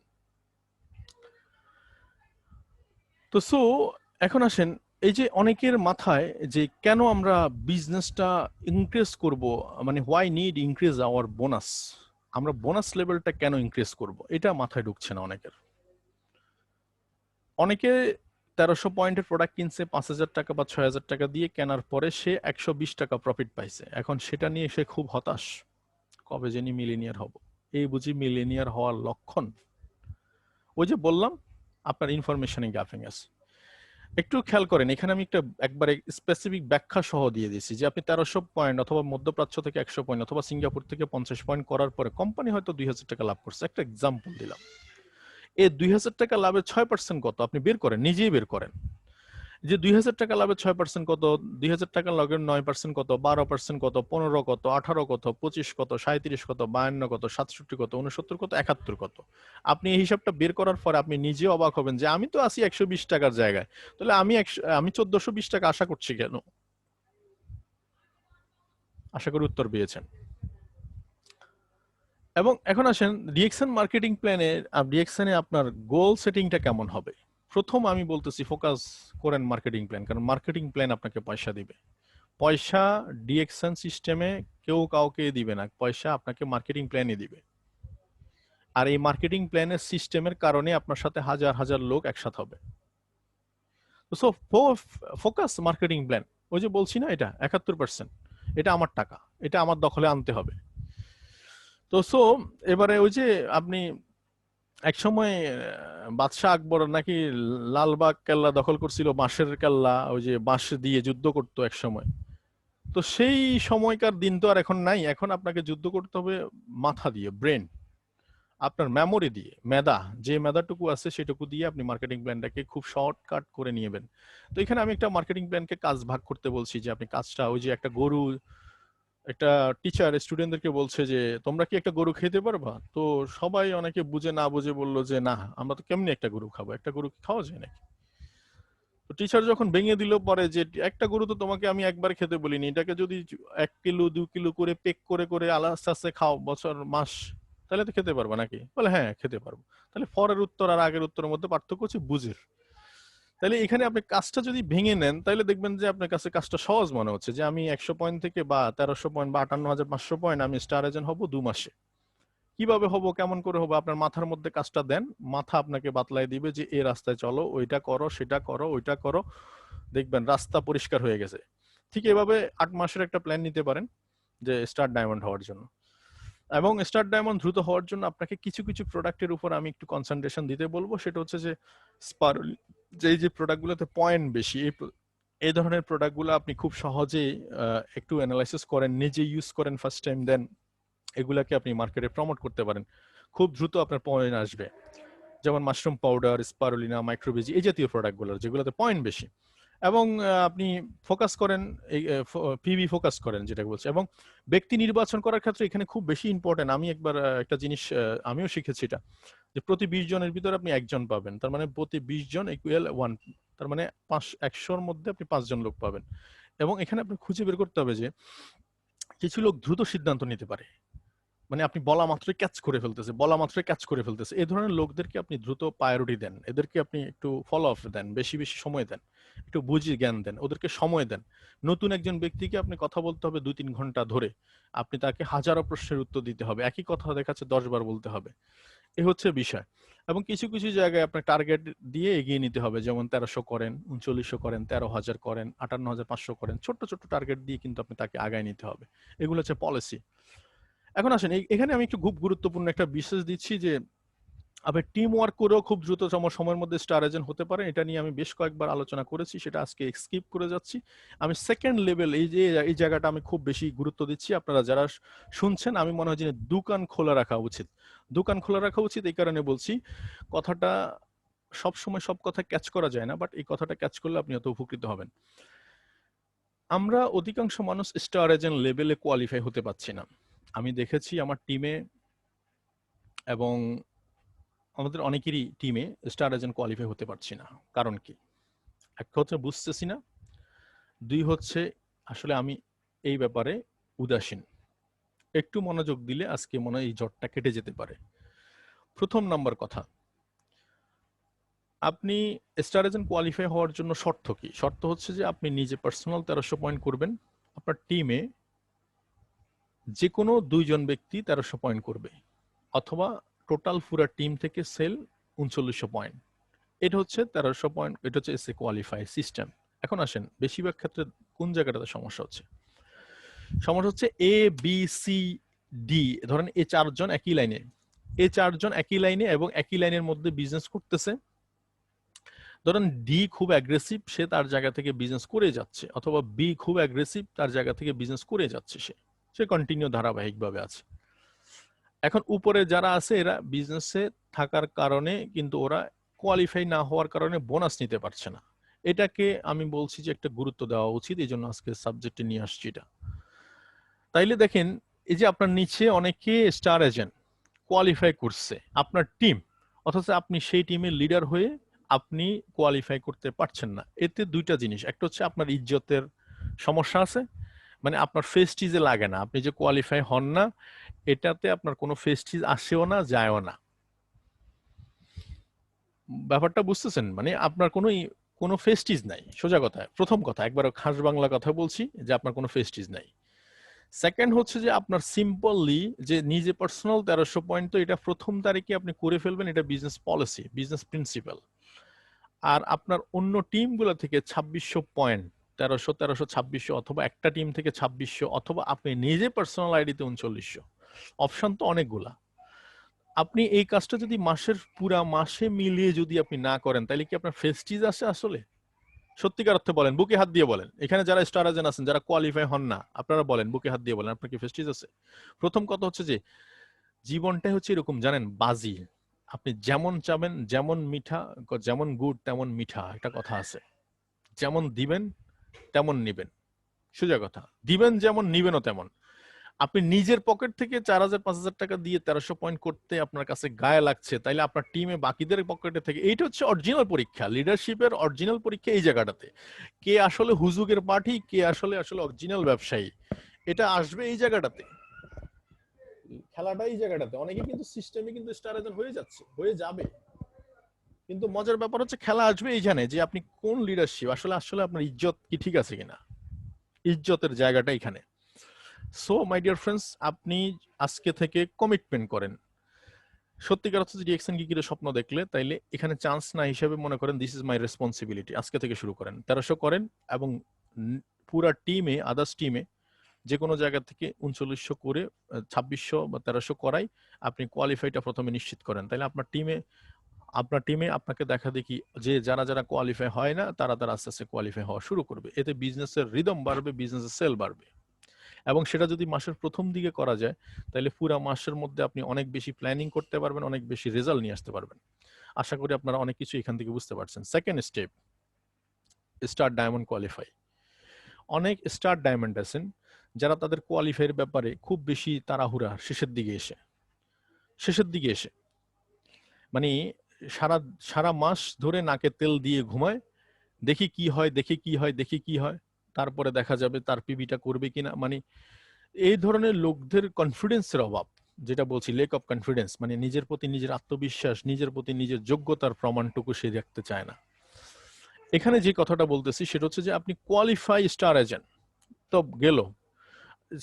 তো সো এখন আসেন, এই যে অনেকের মাথায় যে কেন আমরা বিজনেসটা ইনক্রিজ করব, মানে why need increase our bonus, আমরা বোনাস লেভেলটা কেন ইনক্রিজ করব, এটা মাথায় ঢুকছে না অনেকের। অনেকে 1300 পয়েন্টের প্রোডাক্ট কিনছে 5000 টাকা বা 6000 টাকা দিয়ে, কেনার পরে সে 120 টাকা প্রফিট পাইছে, এখন সেটা নিয়ে সে খুব হতাশ, কবে জানি মিলিনিয়ার হব। এই বুঝি মিলিনিয়ার হওয়ার লক্ষণ? ওই যে বললাম আপনার ইনফরমেশনে গ্যাপিং আছে। একটু খেয়াল করেন, এখানে আমি একবারে স্পেসিফিক ব্যাখ্যা সহ দিয়ে দিয়েছি যে আপনি 1300 পয়েন্ট অথবা মধ্যপ্রাচ্য থেকে 100 পয়েন্ট অথবা সিঙ্গাপুর থেকে 50 পয়েন্ট করার পরে কোম্পানি হয়তো 2000 টাকা লাভ করছে, একটা এক্সাম্পল দিলাম। এই 2000 টাকা লাভের 6% কত আপনি বের করেন, নিজেই বের করেন যে 2000 টাকা লাভের 6% কত, 2000 টাকা লাভের 9% কত, 12% কত, 15 কত, 18 কত, 25 কত, 37 কত, 52 কত, 67 কত, 69 কত, 71 কত। আপনি এই হিসাবটা বের করার পরে আপনি নিজে অবাক হবেন যে আমি তো আছি 120 টাকার জায়গায়, তাহলে আমি 1420 টাকা আশা করছি কেন? আশা করি উত্তর পেয়েছেন। এবং এখন আসেন ডিএক্সএন মার্কেটিং প্ল্যানে, ডিএক্সএনে আপনার গোল সেটিংটা কেমন হবে। প্রথম আমি বলতেছি ফোকাস করেন মার্কেটিং প্ল্যান, কারণ মার্কেটিং প্ল্যান আপনাকে পয়সা দিবে। পয়সা ডিএক্সএন সিস্টেমে কেউ কাউকে দিবে না, পয়সা আপনাকে মার্কেটিং প্ল্যানই দিবে। আর এই মার্কেটিং প্ল্যানের সিস্টেমের কারণে আপনার সাথে হাজার হাজার লোক একসাথে হবে। সো ফোকাস মার্কেটিং প্ল্যান, ওই যে বলছি না এটা 71%, এটা আমার টাকা, এটা আমার দখলে আনতে হবে। তো এবারে ওই যে আপনি এক সময় বাদশাহ আকবর নাকি লালবাগ কেল্লা দখল করছিল, বাঁশের কেল্লা, ওই যে বাঁশ দিয়ে যুদ্ধ করতো এক সময়। তো সেই সময়কার দিন তো আর এখন নাই, এখন আপনাকে যুদ্ধ করতে হবে মাথা দিয়ে, ব্রেন, আপনার মেমোরি দিয়ে, মেধা, যে মেধাটুকু আছে সেটুকু দিয়ে আপনি মার্কেটিং প্ল্যানটাকে খুব শর্টকাট করে নিয়েবেন। তো এখানে আমি একটা মার্কেটিং প্ল্যানকে কাজ ভাগ করতে বলছি যে আপনি কাজটা, ওই যে একটা গরু, একটা টিচার স্টুডেন্টদেরকে বলছে যে তোমরা কি একটা গরু খেতে পারবা, তো সবাই অনেকে বুঝে না বুঝে বললো যে না, আমরা তো কেমনি একটা গরু খাবো, একটা গরু কি খাওয়া যায় নাকি? তো টিচার যখন ভেঙে দিল পরে যে একটা গরু তো তোমাকে আমি একবার খেতে বলিনি, এটাকে যদি 1 কিলো 2 কিলো করে পেক করে করে আস্তে আস্তে খাও বছর মাস, তাহলে তো খেতে পারবা নাকি? বলে হ্যাঁ খেতে পারবো। তাহলে ফরের উত্তর আর আগের উত্তরের মধ্যে পার্থক্য হচ্ছে বুঝের। তাহলে এখানে আপনি কাজটা যদি ভেঙে নেন তাহলে দেখবেন যে আপনার কাছে কাজটা সহজ মনে হচ্ছে, যে আমি 100 পয়েন্ট থেকে বা 1300 পয়েন্ট বা 58,500 পয়েন্ট আমি স্টার এজেন্ট হব 2 মাসে। কিভাবে হবো, কেমন করে হবো, আপনার মাথার মধ্যে কাজটা দেন, মাথা আপনাকে বাতলাই দিবে যে এই রাস্তায় চলো, ওইটা করো, সেটা করো, ওইটা করো, দেখবেন রাস্তা পরিষ্কার হয়ে গেছে। ঠিক এভাবে 8 মাসের একটা প্ল্যান নিতে পারেন যে স্টার ডায়মন্ড হওয়ার জন্য। এবং স্টার ডায়মন্ড দ্রুত হওয়ার জন্য আপনাকে কিছু কিছু প্রোডাক্টের উপর আমি একটু কনসেন্ট্রেশন দিতে বলবো, সেটা হচ্ছে যে স্পারলি, যে প্রোডাক্টগুলোতে পয়েন্ট বেশি, এই ধরনের প্রোডাক্টগুলো আপনি খুব সহজেই একটু অ্যানালাইসিস করেন, নিজে ইউজ করেন ফার্স্ট টাইম, দেন এগুলাকে আপনি মার্কেটে প্রমোট করতে পারেন, খুব দ্রুত আপনার পয়েন্ট আসবে। যেমন মাশরুম পাউডার, স্পারুলিনা, মাইক্রোবিজি, এই জাতীয় প্রোডাক্টগুলো যেগুলোতে পয়েন্ট বেশি। এবং আপনি ফোকাস করেন, এই পিবি ফোকাস করেন যেটা বলছে। এবং ব্যক্তি নির্বাচন করার ক্ষেত্রে এখানে খুব বেশি ইম্পর্টেন্ট, আমি একবার একটা জিনিস আমিও শিখেছি এটা, যে প্রতি 20 জনের ভিতরে আপনি একজন পাবেন, তার মানে প্রতি 20 জন ইকুয়াল 1, তার মানে 100-র মধ্যে আপনি 5 জন লোক পাবেন। এবং এখানে আপনি খুঁজে বের করতে হবে যে কিছু লোক দ্রুত সিদ্ধান্ত নিতে পারে, মানে আপনি বলা মাত্রই ক্যাচ করে ফেলতেছে, বলা মাত্রই ক্যাচ করে ফেলতেছে, এই ধরনের লোকদেরকে আপনি দ্রুত প্রায়োরিটি দেন, এদেরকে আপনি একটু ফলো আপ দেন, বেশি বেশি সময় দেন, একটু বুঝি জ্ঞান দেন, ওদেরকে সময় দেন। নতুন একজন ব্যক্তিকে আপনি কথা বলতে হবে 2-3 ঘন্টা ধরে, আপনি তাকে হাজারো প্রশ্নের উত্তর দিতে হবে, একই কথা দেখাচ্ছে 10 বার বলতে হবে, এ হচ্ছে বিষয়। এবং কিছু কিছু জায়গায় আপনার টার্গেট দিয়ে এগিয়ে নিতে হবে, যেমন 1300 করেন, 3900 করেন, 13,000 করেন, 58,500 করেন, ছোট্ট ছোট্ট টার্গেট দিয়ে কিন্তু আপনি তাকে আগায় নিতে হবে। এগুলো হচ্ছে পলিসি। এখন আসেন এখানে আমি একটু খুব গুরুত্বপূর্ণ একটা বিশেষ দিচ্ছি যে আপনি টিম ওয়ার্ক করেও খুব দ্রুত সময়ের মধ্যে স্টার এজেন্ট হতে পারেন। এটা নিয়ে আমি বেশ কয়েকবার আলোচনা করেছি, সেটা আজকে স্কিপ করে যাচ্ছি। আমি সেকেন্ড লেভেল, এই জায়গাটা আমি খুব বেশি গুরুত্ব দিচ্ছি। আপনারা যারা শুনছেন, আমি মনে হয় যে দোকান খোলা রাখা উচিত, দোকান খোলা রাখা উচিত। এই কারণে বলছি, কথাটা সব সময় সব কথা ক্যাচ করা যায় না, বাট এই কথাটা ক্যাচ করলে আপনি অত উপকৃত হবেন। আমরা অধিকাংশ মানুষ স্টার এজেন্ট লেভেলে কোয়ালিফাই হতে পারছি না। আমি দেখেছি আমার টিমে এবং আমাদের অনেকেরই টিমে স্টার এজেন্ট কোয়ালিফাই হতে পারছি না। কারণ কি? এক হচ্ছে বুঝতেছি না, 2 হচ্ছে আসলে আমি এই ব্যাপারে উদাসীন। একটু মনোযোগ দিলে আজকে মনে হয় এই জটটা কেটে যেতে পারে। প্রথম নাম্বার কথা, আপনি স্টার এজেন্ট কোয়ালিফাই হওয়ার জন্য শর্ত কি? শর্ত হচ্ছে যে আপনি নিজে পার্সোনাল 1300 পয়েন্ট করবেন, আপনার টিমে যে কোনো 2 জন ব্যক্তি 1300 পয়েন্ট করবে। অথবা টোটাল পুরা টিম থেকে সেল 3900 পয়েন্ট। এটা হচ্ছে 1300 পয়েন্ট, এটা হচ্ছে এসএ কোয়ালিফাই সিস্টেম। এখন আসেন বেশিরভাগ ক্ষেত্রে কোন জায়গাটাতে সমস্যা হচ্ছে? সমস্যা হচ্ছে এ বি সি ডি, ধরেন এই চারজন একই লাইনে, এই চারজন একই লাইনে এবং একই লাইনের মধ্যে বিজনেস করতেছে। ধরেন ডি খুব অ্যাগ্রেসিভ, সে তার জায়গা থেকে বিজনেস করে যাচ্ছে, অথবা বি খুব অ্যাগ্রেসিভ, তার জায়গা থেকে বিজনেস করে যাচ্ছে, সে কন্টিনিউ ধারাবাহিকভাবে আছে। এখন উপরে যারা আছে এরা বিজনেসে থাকার কারণে কিন্তু ওরা কোয়ালিফাই না হওয়ার কারণে বোনাস নিতে পারছে না। এটাকে আমি বলছি যে একটা গুরুত্ব দেওয়া উচিত, এই জন্য আজকে সাবজেক্টে নিয়ে আসছি এটা। তাইলে দেখেন, এই যে আপনার নিচে অনেকে স্টার এজেন্ট কোয়ালিফাই করছে, আপনার টিম, অথচ আপনি সেই টিমের লিডার হয়ে আপনি কোয়ালিফাই করতে পারছেন না। এতে দুইটা জিনিস, একটা হচ্ছে আপনার ইজ্জতের সমস্যা আছে, মানে আপনার ফেস্টিজে লাগে না, আপনি যে কোয়ালিফাই হন না এটাতে আপনার কোনো ফেস্টিজ আসেও না, যায়ও না। ব্যাপারটা বুঝতেছেন? মানে আপনার কোনো ফেস্টিজ নাই, সোজা কথা, প্রথম কথা, একবার খাস বাংলা কথা বলছি যে আপনার কোনো ফেস্টিজ নাই। সেকেন্ড হচ্ছে যে আপনার সিম্পলি যে নিজে পার্সোনাল 1300 পয়েন্ট, তো এটা প্রথম তারিখে আপনি করে ফেলবেন, এটা বিজনেস পলিসি, বিজনেস প্রিন্সিপাল। আর আপনার অন্য টিমগুলো থেকে 2600 পয়েন্ট, 1300 1300 2600, অথবা একটা টিম থেকে 2600, অথবা আপনি নিজে পার্সোনাল আইডিতে 3900, অপশন তো অনেকগুলা। আপনি এই কাজটা যদি পুরা মাসে মিলিয়ে যদি আপনি না করেন, তাহলে কি আপনার ফেস্টিজ আছে আসলে? সত্যিকার অর্থে বলেন, বুকে হাত দিয়ে বলেন, এখানে যারা স্টার এজেন্ট আছেন, যারা কোয়ালিফাই হন না, আপনারা বলেন, বুকে হাত দিয়ে বলেন, আপনার কি ফেস্টিজ আছে? প্রথম কথা হচ্ছে যে জীবনটাই হচ্ছে এরকম, জানেন, বাজি। আপনি যেমন চাবেন, যেমন মিঠা, যেমন গুড় তেমন মিঠা, একটা কথা আছে, যেমন দিবেন তেমন নিবেন, সোজা কথা, দিবেন যেমন নিবেনও তেমন। আপনি নিজের পকেট থেকে 4000 5000 টাকা দিয়ে 1300 পয়েন্ট করতে আপনার কাছে গায়ে লাগছে, তাইলে আপনার টিমে বাকিদের পকেটে থেকে, এইটা হচ্ছে অরিজিনাল পরীক্ষা, লিডারশিপের অরিজিনাল পরীক্ষা এই জায়গাটাতে। কে আসলে হুজুগের পার্টি, কে আসলে আসলে অরিজিনাল ব্যবসায়ী, এটা আসবে এই জায়গাটাতে। খেলাটা এই জায়গাটাতে। অনেকে কিন্তু সিস্টেমে কিন্তু স্টার এজেন্ট হয়ে যাচ্ছে, হয়ে যাবে, কিন্তু মজার ব্যাপার হচ্ছে খেলা আসবে এইখানে যে আপনি কোন লিডারশিপ আসলে, আসলে আপনার ইজ্জত কি ঠিক আছে কিনা, ইজ্জতের জায়গাটা এখানে। সো মাই ডিয়ার ফ্রেন্ডস, আপনি আজকে থেকে কমিটমেন্ট করেন। সত্যিকার অর্থে যদি এক্সেন গিকিরে স্বপ্ন দেখলে, তাইলে এখানে চান্স না হিসেবে মনে করেন দিস ইজ মাই রেসপন্সিবিলিটি, আজকে থেকে শুরু করেন, 1300 করেন, এবং পুরা টিমে, আদার্স টিমে যে কোনো জায়গা থেকে 3900 করে 2600 বা 1300 করাই আপনি কোয়ালিফাইটা প্রথমে নিশ্চিত করেন। তাহলে আপনার টিমে আপনাকে দেখা দেখি যে যারা যারা কোয়ালিফাই হয় না, তারা তারা আস্তে আস্তে কোয়ালিফাই হওয়া শুরু করবে। এতে বিজনেসের রিদম বাড়বে, বিজনেসের সেল বাড়বে। এবং সেটা যদি মাসের প্রথম দিকে করা যায়, তাহলে পুরো মাসের মধ্যে আপনি অনেক বেশি প্ল্যানিং করতে পারবেন, অনেক বেশি রেজাল্ট নিয়ে আসতে পারবেন। আশা করি আপনারা অনেক কিছু এখান থেকে বুঝতে পারছেন। Second step, star diamond qualify. অনেক স্টার ডায়মন্ড আছেন যারা তাদের কোয়ালিফাইয়ের ব্যাপারে খুব বেশি তাড়াহুড়া, শেষের দিকে এসে মানে সারা সারা মাস ধরে নাকে তেল দিয়ে ঘুমায়, দেখি কি হয়, দেখি কি হয়, তারপরে দেখা যাবে তার পিবিটা করবে কিনা। মানে এই ধরনের লোকদের কনফিডেন্সের অভাব, যেটা বলছি লেক অফ কনফিডেন্স, মানে নিজের প্রতি নিজের আত্মবিশ্বাস, নিজের প্রতি নিজের যোগ্যতার প্রমাণটুকু সে রাখতে চায় না। এখানে যে কথাটা বলতেছি সেটা হচ্ছে যে আপনি কোয়ালিফাই স্টার এজেন্ট তো গেল,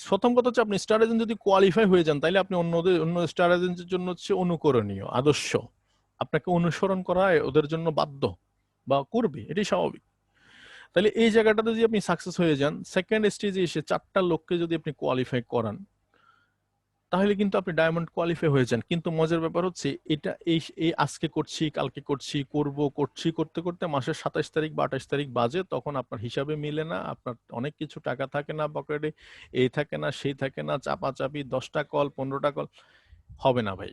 প্রথম কথা হচ্ছে আপনি স্টার এজেন্ট যদি কোয়ালিফাই হয়ে যান, তাহলে আপনি অন্য স্টার এজেন্টের জন্য হচ্ছে অনুকরণীয়, আদর্শ, আপনাকে অনুসরণ করা ওদের জন্য বাধ্য বা করবে, এটাই স্বাভাবিক। তাহলে এই জায়গাটাতে যদি আপনি সাকসেস হয়ে যান, সেকেন্ড স্টেজে এসে 4টা লোককে যদি আপনি কোয়ালিফাই করান, তাহলে কিন্তু আপনি ডায়মন্ড কোয়ালিফাই হয়ে যান। কিন্তু মজার ব্যাপার হচ্ছে এটা এই আজকে করছি, কালকে করছি, করতে করতে মাসের 27 তারিখ বা 28 তারিখ বাজে, তখন আপনার হিসাবে মিলে না, আপনার অনেক কিছু টাকা থাকে না পকেটে, এই থাকে না, সেই থাকে না, চাপাচাপি, 10টা কল, 15টা কল, হবে না ভাই।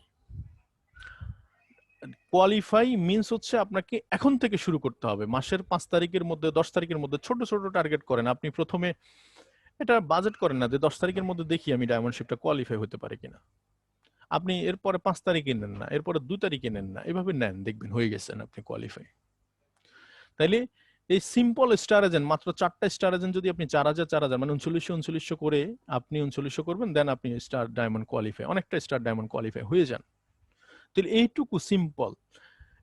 কোয়ালিফাই মিন্স হচ্ছে আপনাকে এখন থেকে শুরু করতে হবে, মাসের 5 তারিখের মধ্যে, 10 তারিখের মধ্যে ছোট ছোট টার্গেট করেন। আপনি প্রথমে এটা বাজেট করেন না যে 10 তারিখের মধ্যে দেখি আমি ডায়মন্ড শিপটা কোয়ালিফাই হতে পারে কিনা। আপনি এরপরে 5 তারিখে নেন না, এরপরে 2 তারিখে নেন না, এভাবে নেন, দেখবেন হয়ে গেছেন আপনি কোয়ালিফাই। তাইলে এই সিম্পল স্টার এজেন্ট, মাত্র 4টা স্টার এজেন্ট যদি আপনি 4000 মানে 3900 করে আপনি 3900 করবেন, দেন আপনি স্টার ডায়মন্ড কোয়ালিফাই, অনেকটা স্টার ডায়মন্ড কোয়ালিফাই হয়ে যান। তাহলে এইটুকু সিম্পল,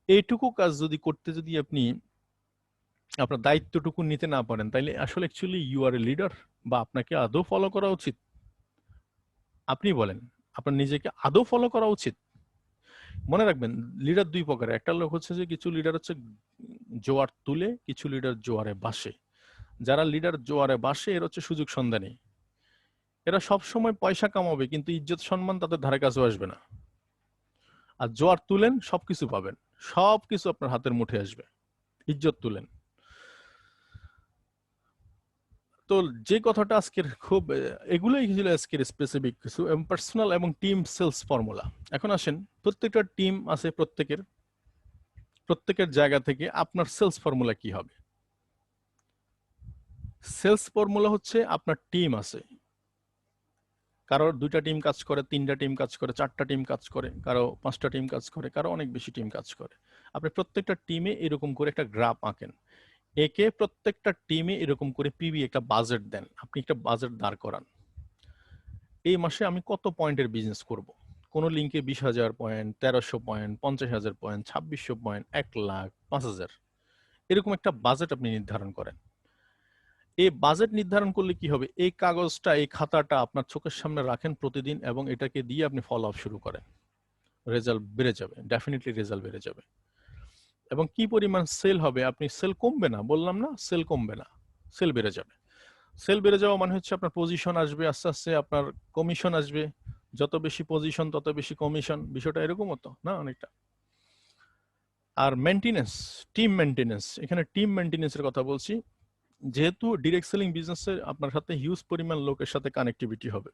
এইটুকু কাজ যদি আপনি আপনার দায়িত্বটুকু নিতে না পারেন, তাইলে আসলে actually you are a leader, বা আপনাকে আদৌ ফলো করা উচিত? আপনি বলেন, আপনার নিজেকে আদৌ ফলো করা উচিত? মনে রাখবেন লিডার দুই প্রকার, একটা লোক হচ্ছে যে কিছু লিডার হচ্ছে জোয়ার তুলে, কিছু লিডার জোয়ারে বাসে। যারা লিডার জোয়ারে বাসে এর হচ্ছে সুযোগ সন্ধানী, এরা সব সময় পয়সা কামাবে কিন্তু ইজ্জত সম্মান তাদের ধারে কাছেও আসবে না। আর জোয়ার তুলেন সবকিছু পাবেন, সবকিছু আপনার হাতের মুঠে আসবে। ইজ্জত তুলেন। তো যে কথাটা আজকের খুব এগুলোই ছিল আজকের স্পেসিফিক কিছু পার্সোনাল এবং টিম সেলস ফর্মুলা। এখন আসেন, প্রত্যেকটা টিম আছে, প্রত্যেকের জায়গা থেকে আপনার সেলস ফর্মুলা কি হবে? সেলস ফর্মুলা হচ্ছে আপনার টিম আছে, কারোর 2টা টিম কাজ করে, 3টা টিম কাজ করে, 4টা টিম কাজ করে, কারো 5টা টিম কাজ করে, কারো অনেক বেশি টিম কাজ করে। আপনি প্রত্যেকটা টিমে এরকম করে একটা গ্রাফ আঁকেন, একে প্রত্যেকটা টিমে এরকম করে পিবি একটা বাজেট দেন, আপনি একটা বাজেট দাঁড় করান। এই মাসে আমি কত পয়েন্টের বিজনেস করব? কোন লিঙ্কে 20,000 পয়েন্ট, 1300 পয়েন্ট, 50,000 পয়েন্ট, 2600 পয়েন্ট, 1,00,000, 5,000, এরকম একটা বাজেট আপনি নির্ধারণ করেন। এই বাজেট নির্ধারণ করলে কি হবে, এই কাগজটা, এই খাতাটা আপনার চোখের সামনে রাখেন প্রতিদিন এবং এটাকে দিয়ে আপনি ফলো আপ শুরু করেন। রেজাল্ট বেড়ে যাবে, ডেফিনেটলি রেজাল্ট বেড়ে যাবে। এবং কি পরিমাণ সেল হবে, আপনি সেল কমবে না, বললাম না সেল কমবে না, সেল বেড়ে যাবে। সেল বেড়ে যাওয়া মানে হচ্ছে আপনার পজিশন আসবে, আস্তে আস্তে আপনার কমিশন আসবে। যত বেশি পজিশন তত বেশি কমিশন, বিষয়টা এরকম হতো না অনেকটা। আর মেনটেনেন্স, টিম মেনটেনেন্স, এখানে টিম মেনটেনেন্সের কথা বলছি। যেহেতু ডিরেক্ট সেলিং বিজনেসে আপনার সাথে হিউজ পরিমাণ লোকের সাথে কানেক্টিভিটি হবে,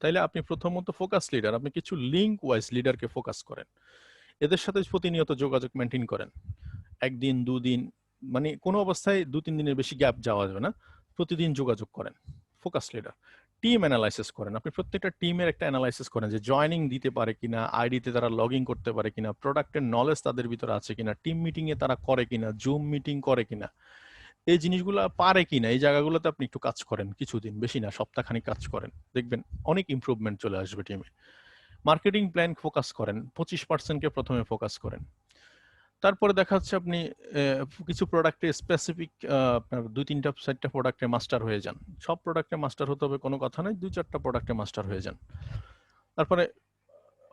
তাইলে আপনি প্রথমত ফোকাস লিডার, আপনি কিছু লিঙ্ক ওয়াইজ লিডারকে ফোকাস করেন, এদের সাথে প্রতিনিয়ত যোগাযোগ মেনটেন করেন। একদিন 2 দিন, মানে কোনো অবস্থায় 2-3 দিনের বেশি গ্যাপ যাওয়া যাবে না, প্রতিদিন যোগাযোগ করেন। Focus leader. টিম অ্যানালাইসিস করেন, আপনি প্রত্যেকটা টিমের একটা অ্যানালাইসিস করেন যে জয়নিং দিতে পারে কিনা, আইডিতে তারা লগ ইন করতে পারে কিনা, প্রোডাক্টের নলেজ তাদের ভিতরে আছে কিনা, টিম মিটিং এ তারা করে কিনা, জুম মিটিং করে কিনা, এই জিনিসগুলো পারে কিনা, এই জায়গাগুলোতে আপনি একটু কাজ করেন কিছুদিন, বেশি না, সপ্তাহখানিক কাজ করেন, দেখবেন অনেক ইমপ্রুভমেন্ট চলে আসবে টিমে। মার্কেটিং প্ল্যান ফোকাস করেন, 25%কে প্রথমে ফোকাস করেন। তারপরে দেখা যাচ্ছে আপনি কিছু প্রোডাক্টে স্পেসিফিক আপনার 2-3টা প্রোডাক্টে মাস্টার হয়ে যান। সব প্রোডাক্টে মাস্টার হতে হবে কোনো কথা নয়, 2-4টা প্রোডাক্টে মাস্টার হয়ে যান। তারপরে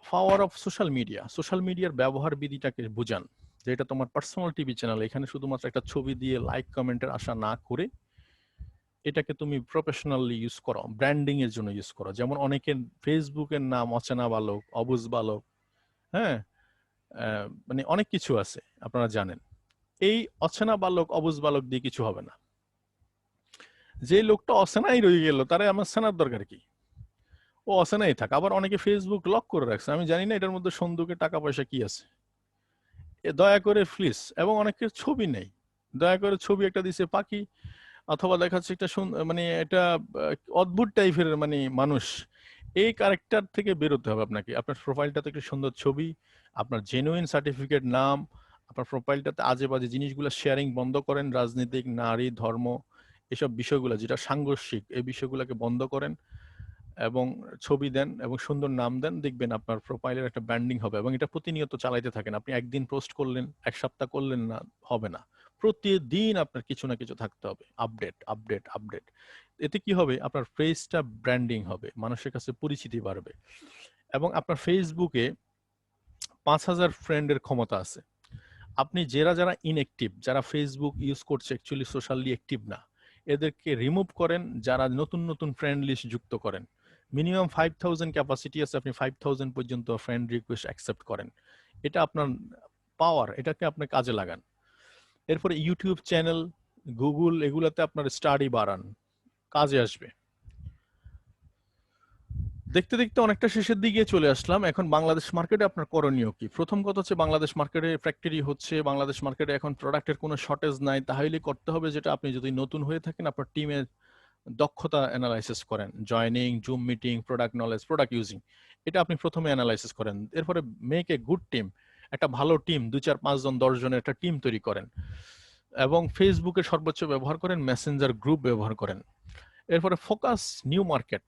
power of social media, social মিডিয়ার ব্যবহার বিধিটাকে বুঝান, যে এটা তোমার পার্সোনাল টিভি চ্যানেল, এখানে শুধুমাত্র একটা ছবি দিয়ে লাইক কমেন্টের আশা না করে এটাকে তুমি প্রফেশনালি ইউজ করো, ব্র্যান্ডিং এর জন্য ইউজ করো। যেমন অনেকের ফেসবুকের নাম অচেনা বালক, অবুঝ বালক, হ্যাঁ, মানে অনেক কিছু আছে আপনারা জানেন। এই অচেনা বালক, অবুঝ বালক দিয়ে কিছু হবে না। যে লোকটা অচেনাই রয়ে গেল, তারে আমার চেনার দরকার কি? ও অচেনাই থাক। আবার অনেকে ফেসবুক লক করে রাখছে, আমি জানি না এটার মধ্যে সন্দুকে টাকা পয়সা কি আছে। দয়া করে প্লিজ, এবং অনেকের ছবি নেই, দয়া করে ছবি একটা দিছে পাখি, অথবা দেখা যাচ্ছে একটা মানে এটা অদ্ভুত টাইপের মানে মানুষ। এই ক্যারেক্টার থেকে বেরোতে হবে আপনাকে। আপনার প্রোফাইলটাতে একটা সুন্দর ছবি, আপনার জেনুইন সার্টিফিকেট নাম, আপনার প্রোফাইলটাতে আজে বাজে জিনিসগুলো শেয়ারিং বন্ধ করেন, রাজনীতিক, নারী, ধর্ম, এসব বিষয়গুলো যেটা সাংঘর্ষিক, এই বিষয়গুলোকে বন্ধ করেন এবং ছবি দেন এবং সুন্দর নাম দেন, দেখবেন আপনার প্রোফাইলের একটা ব্র্যান্ডিং হবে। এবং এটা প্রতিনিয়ত চালাইতে থাকেন, আপনি একদিন পোস্ট করলেন, এক সপ্তাহ করলেন না, হবে না, প্রতিদিন আপনার কিছু না কিছু থাকতে হবে, আপডেট আপডেট আপডেট। এতে কি হবে, আপনার পেজটা ব্র্যান্ডিং হবে, মানুষের কাছে পরিচিতি বাড়বে। এবং আপনার ফেসবুকে 5,000 ফ্রেন্ডের ক্ষমতা আছে। আপনি যারা যারা ইনঅ্যাক্টিভ, যারা ফেসবুক ইউজ করছে অ্যাকচুয়ালি সোশ্যালি অ্যাক্টিভ না, এদেরকে রিমুভ করেন, যারা নতুন নতুন ফ্রেন্ড লিস্ট যুক্ত করেন। মিনিমাম 5,000 ক্যাপাসিটি আছে, আপনি 5,000 পর্যন্ত ফ্রেন্ড রিকোয়েস্ট অ্যাকসেপ্ট করেন। এটা আপনার পাওয়ার, এটাকে আপনি কাজে লাগান। এরপরে ইউটিউব চ্যানেল, গুগল, এগুলাতে আপনার স্টাডি বাড়ান, কাজে আসবে। দেখতে দেখতে অনেকটা শেষের দিকে চলে আসলাম। এখন বাংলাদেশ মার্কেটে আপনার করণীয় কি? প্রথম কথা হচ্ছে বাংলাদেশ মার্কেটে ফ্যাক্টরি হচ্ছে, বাংলাদেশ মার্কেটে এখন প্রোডাক্টের কোনো শর্টেজ নাই। তাহলে করতে হবে যেটা, আপনি যদি নতুন হয়ে থাকেন আপনার টিমের দক্ষতা অ্যানালাইসিস করেন, joining, zoom meeting, product knowledge, product using, এটা আপনি প্রথমে অ্যানালাইসিস করেন। এরপরে মেক এ গুড টিম, একটা ভালো টিম, 2-4-5 জন 10 জনের একটা টিম তৈরি করেন এবং ফেসবুকে সর্বোচ্চ ব্যবহার করেন, মেসেঞ্জার গ্রুপ ব্যবহার করেন। এরপরে focus new market,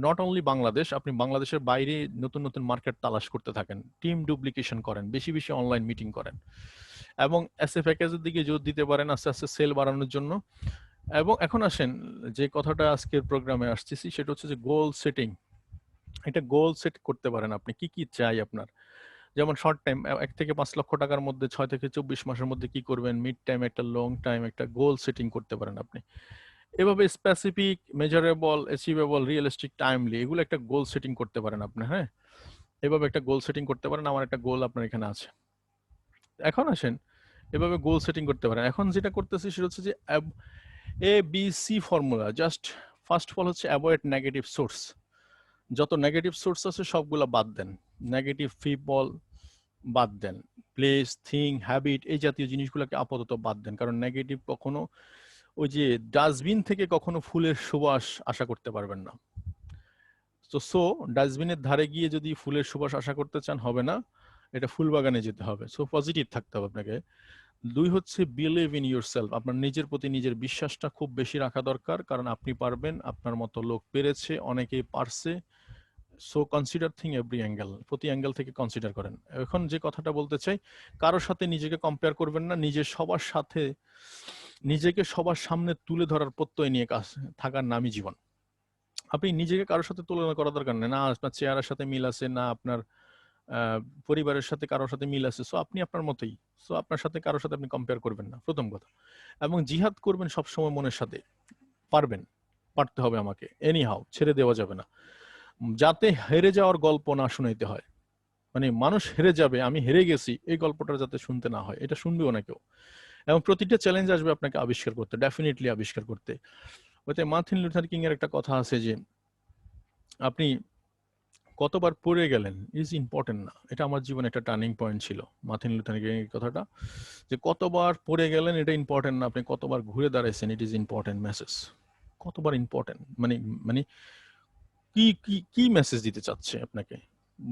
not only Bangladesh, আপনি বাংলাদেশের বাইরে নতুন নতুন মার্কেট তালাশ করতে থাকেন, টিম ডুপ্লিকেশন করেন, বেশি বেশি অনলাইন মিটিং করেন এবং এসএ প্যাকেজের দিকে জোর দিতে পারেন আস্তে আস্তে সেল বাড়ানোর জন্য। এবং এখন আসেন যে কথাটা আজকের প্রোগ্রামে আসতেছি, সেটা হচ্ছে যে গোল সেটিং। এটা গোল সেট করতে পারেন আপনি, কি কি চাই আপনার, যেমন শর্ট টাইম 1 থেকে 5 লক্ষ টাকার মধ্যে 6 থেকে 24 মাসের মধ্যে কি করবেন, মিড টাইম, একটা লং টাইম, একটা গোল সেটিং করতে পারেন আপনি। এভাবে specific, measurable, achievable, realistic, timely, এগুলো একটা গোল সেটিং করতে পারেন আপনি। হ্যাঁ, এভাবে একটা গোল সেটিং করতে পারেন। আমার একটা গোল আপনার এখানে আছে। এখন আসেন, এভাবে গোল সেটিং করতে পারেন। এখন যেটা করতেছি সেটা হচ্ছে যে ABC formula. Just first of all হচ্ছে অ্যাভয়েড নেগেটিভ সোর্স। যত নেগেটিভ সোর্স আছে সবগুলো বাদ দেন। নেগেটিভ পিপল বাদ দেন, প্লেস, থিং, হ্যাবিট, এই জাতীয় জিনিসগুলোকে আপাতত বাদ দেন। কারণ নেগেটিভ কখনো, ওই যে ডাস্টবিন থেকে কখনো ফুলের সুবাস আশা করতে পারবেন না। সো ডাস্টবিনের ধারে গিয়ে যদি ফুলের সুবাস আশা করতে চান, হবে না। এটা ফুল বাগানে যেতে হবে। সো পজিটিভ থাকতে হবে আপনাকে। 2 হচ্ছে বিলিভ ইন ইউরসেলফ। আপনার নিজের প্রতি নিজের বিশ্বাসটা খুব বেশি রাখা দরকার, কারণ আপনি পারবেন, আপনার মতো লোক পেরেছে, অনেকেই পারছে। So consider thing every angle, প্রতি অ্যাঙ্গেল থেকে কনসিডার করেন। এখন যে কথাটা বলতে চাই, কারোর সাথে নিজেকে কম্পেয়ার করবেন না। সবার সাথে নিজেকে সবার সামনে তুলে ধরার প্রত্যয় নিয়ে কাজ থাকার নামই জীবন। আপনি নিজেকে কারোর সাথে তুলনা করার দরকার নেই। না আপনার চেহারার সাথে মিল আছে, না আপনার পরিবারের সাথে কারোর সাথে মিল আছে। সো আপনি আপনার মতোই। সো আপনার সাথে কারোর সাথে আপনি কম্পেয়ার করবেন না, প্রথম কথা। এবং জিহাদ করবেন সবসময় মনের সাথে, পারবেন, পারতে হবে আমাকে, এনি হাউ, ছেড়ে দেওয়া যাবে না। যাতে হেরে যাওয়ার গল্প না শুনাইতে হয়। মানে মানুষ হেরে যাবে, আমি হেরে গেছি, এই গল্পটা যাতে শুনতে না হয়, এটা শুনবেও না কেউ। এবং প্রতিটা চ্যালেঞ্জ আসবে আপনাকে আবিষ্কার করতে, ডেফিনেটলি আবিষ্কার করতে। ওইতে মার্টিন লুথার কিং এর একটা কথা আছে যে আপনি কতবার পড়ে গেলেন ইজ ইম্পর্টেন্ট না। এটা আমার জীবনে একটা টার্নিং পয়েন্ট ছিল, মার্টিন লুথার কিং এর কথাটা, যে কতবার পড়ে গেলেন এটা ইম্পর্টেন্ট না, আপনি কতবার ঘুরে দাঁড়াইছেন, ইট ইজ ইম্পর্টেন্ট মেসেজ। কতবার ইম্পর্টেন্ট মানে, মানে কি কি কি মেসেজ দিতে চাচ্ছে আপনাকে,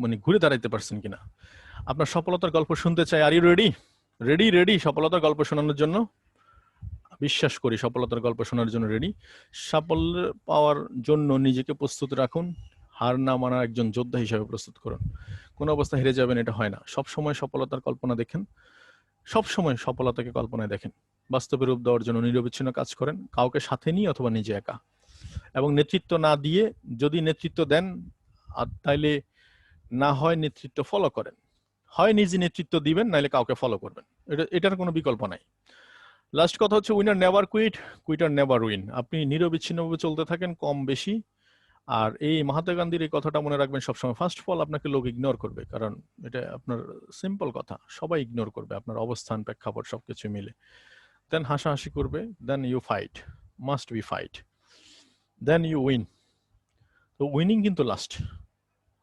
মানে ঘুরে দাঁড়াইতে পারছেন কিনা। আপনার সফলতার গল্প শুনতে চাই, are you ready? Ready ready সফলতার গল্প শোনানোর জন্য? বিশ্বাস করি সফলতার গল্প শোনার জন্য রেডি। সাফল্য পাওয়ার জন্য নিজেকে প্রস্তুত রাখুন। হার না মানার একজন যোদ্ধা হিসেবে প্রস্তুত করুন। কোনো অবস্থা হেরে যাবেন এটা হয় না। সব সময় সফলতার কল্পনা দেখেন, সব সময় সফলতাকে কল্পনায় দেখেন। বাস্তবে রূপ দেওয়ার জন্য নিরবিচ্ছিন্ন কাজ করেন, কাউকে সাথে নিয়ে অথবা নিজে একা। এবং নেতৃত্ব না দিয়ে, যদি নেতৃত্ব দেন আর তাইলে না হয় নেতৃত্ব ফলো করেন, হয় নিজে নেতৃত্ব দিবেন, নাইলে কাউকে ফলো করবেন। এটার কোনো বিকল্প নাই। লাস্ট কথা হচ্ছে winner never quit, quitter never win. আপনি নিরবিচ্ছিন্নভাবে চলতে থাকেন, কম বেশি। আর এই মহাত্মা গান্ধীর এই কথাটা মনে রাখবেন সবসময়। ফার্স্ট অফ অল আপনাকে লোক ইগনোর করবে, কারণ এটা আপনার সিম্পল কথা, সবাই ইগনোর করবে আপনার অবস্থান, প্রেক্ষাপট সবকিছু মিলে। দেন হাসাহাসি করবে, then you fight, must be fight, then you win. তো উইনিং কিন্তু লাস্ট,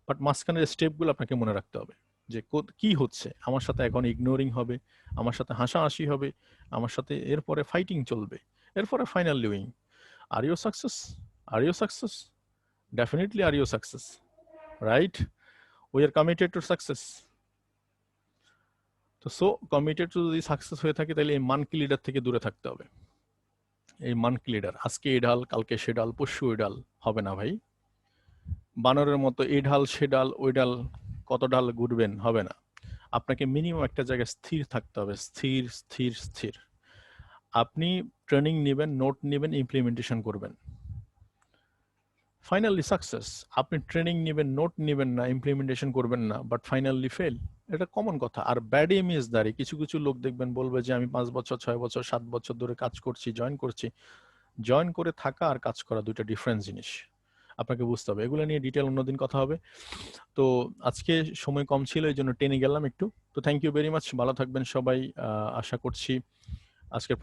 বাট মাঝখানের স্টেপগুলো আপনাকে মনে রাখতে হবে যে কি হচ্ছে আমার সাথে। এখন ইগনোরিং হবে, আমার সাথে হাসাহাসি হবে, আমার সাথে এরপরে ফাইটিং চলবে, এরপরে finally win. Are you success? Are you success? Definitely are you success, right? We are committed to success. তো সো কমিটেড টু যদি সাকসেস হয়ে থাকে, তাহলে এই মানকি লিডার থেকে দূরে থাকতে হবে। এই মানকি লিডার, আজকে এই ঢাল, কালকে সে ডাল, পরশু ওই ডাল, হবে না ভাই। বানরের মতো এই ঢাল সে ডাল ওই ডাল, কত ডাল ঘুরবেন, হবে না। আপনাকে মিনিমাম একটা জায়গায় স্থির থাকতে হবে, স্থির স্থির স্থির। আপনি ট্রেনিং নেবেন, নোট নেবেন, ইমপ্লিমেন্টেশন করবেন, ফাইনালি সাকসেস। আপনি ট্রেনিং নেবেন, নোট নেবেন না, ইমপ্লিমেন্টেশন করবেন না, বাট ফাইনালি ফেল। এটা কমন কথা। আর ব্যাড ইমেজ দাঁড়িয়ে কিছু কিছু লোক দেখবেন বলবে যে আমি 5 বছর 6 বছর 7 বছর ধরে কাজ করছি, জয়েন করছি। জয়েন করে থাকা আর কাজ করা দুইটা ডিফারেন্ট জিনিস, আপনাকে বুঝতে হবে। এগুলো নিয়ে ডিটেল অন্যদিন কথা হবে। তো আজকে সময় কম ছিল, এই জন্য টেনে গেলাম একটু। তো থ্যাংক ইউ ভেরি মাচ, ভালো থাকবেন সবাই। আশা করছি আজকের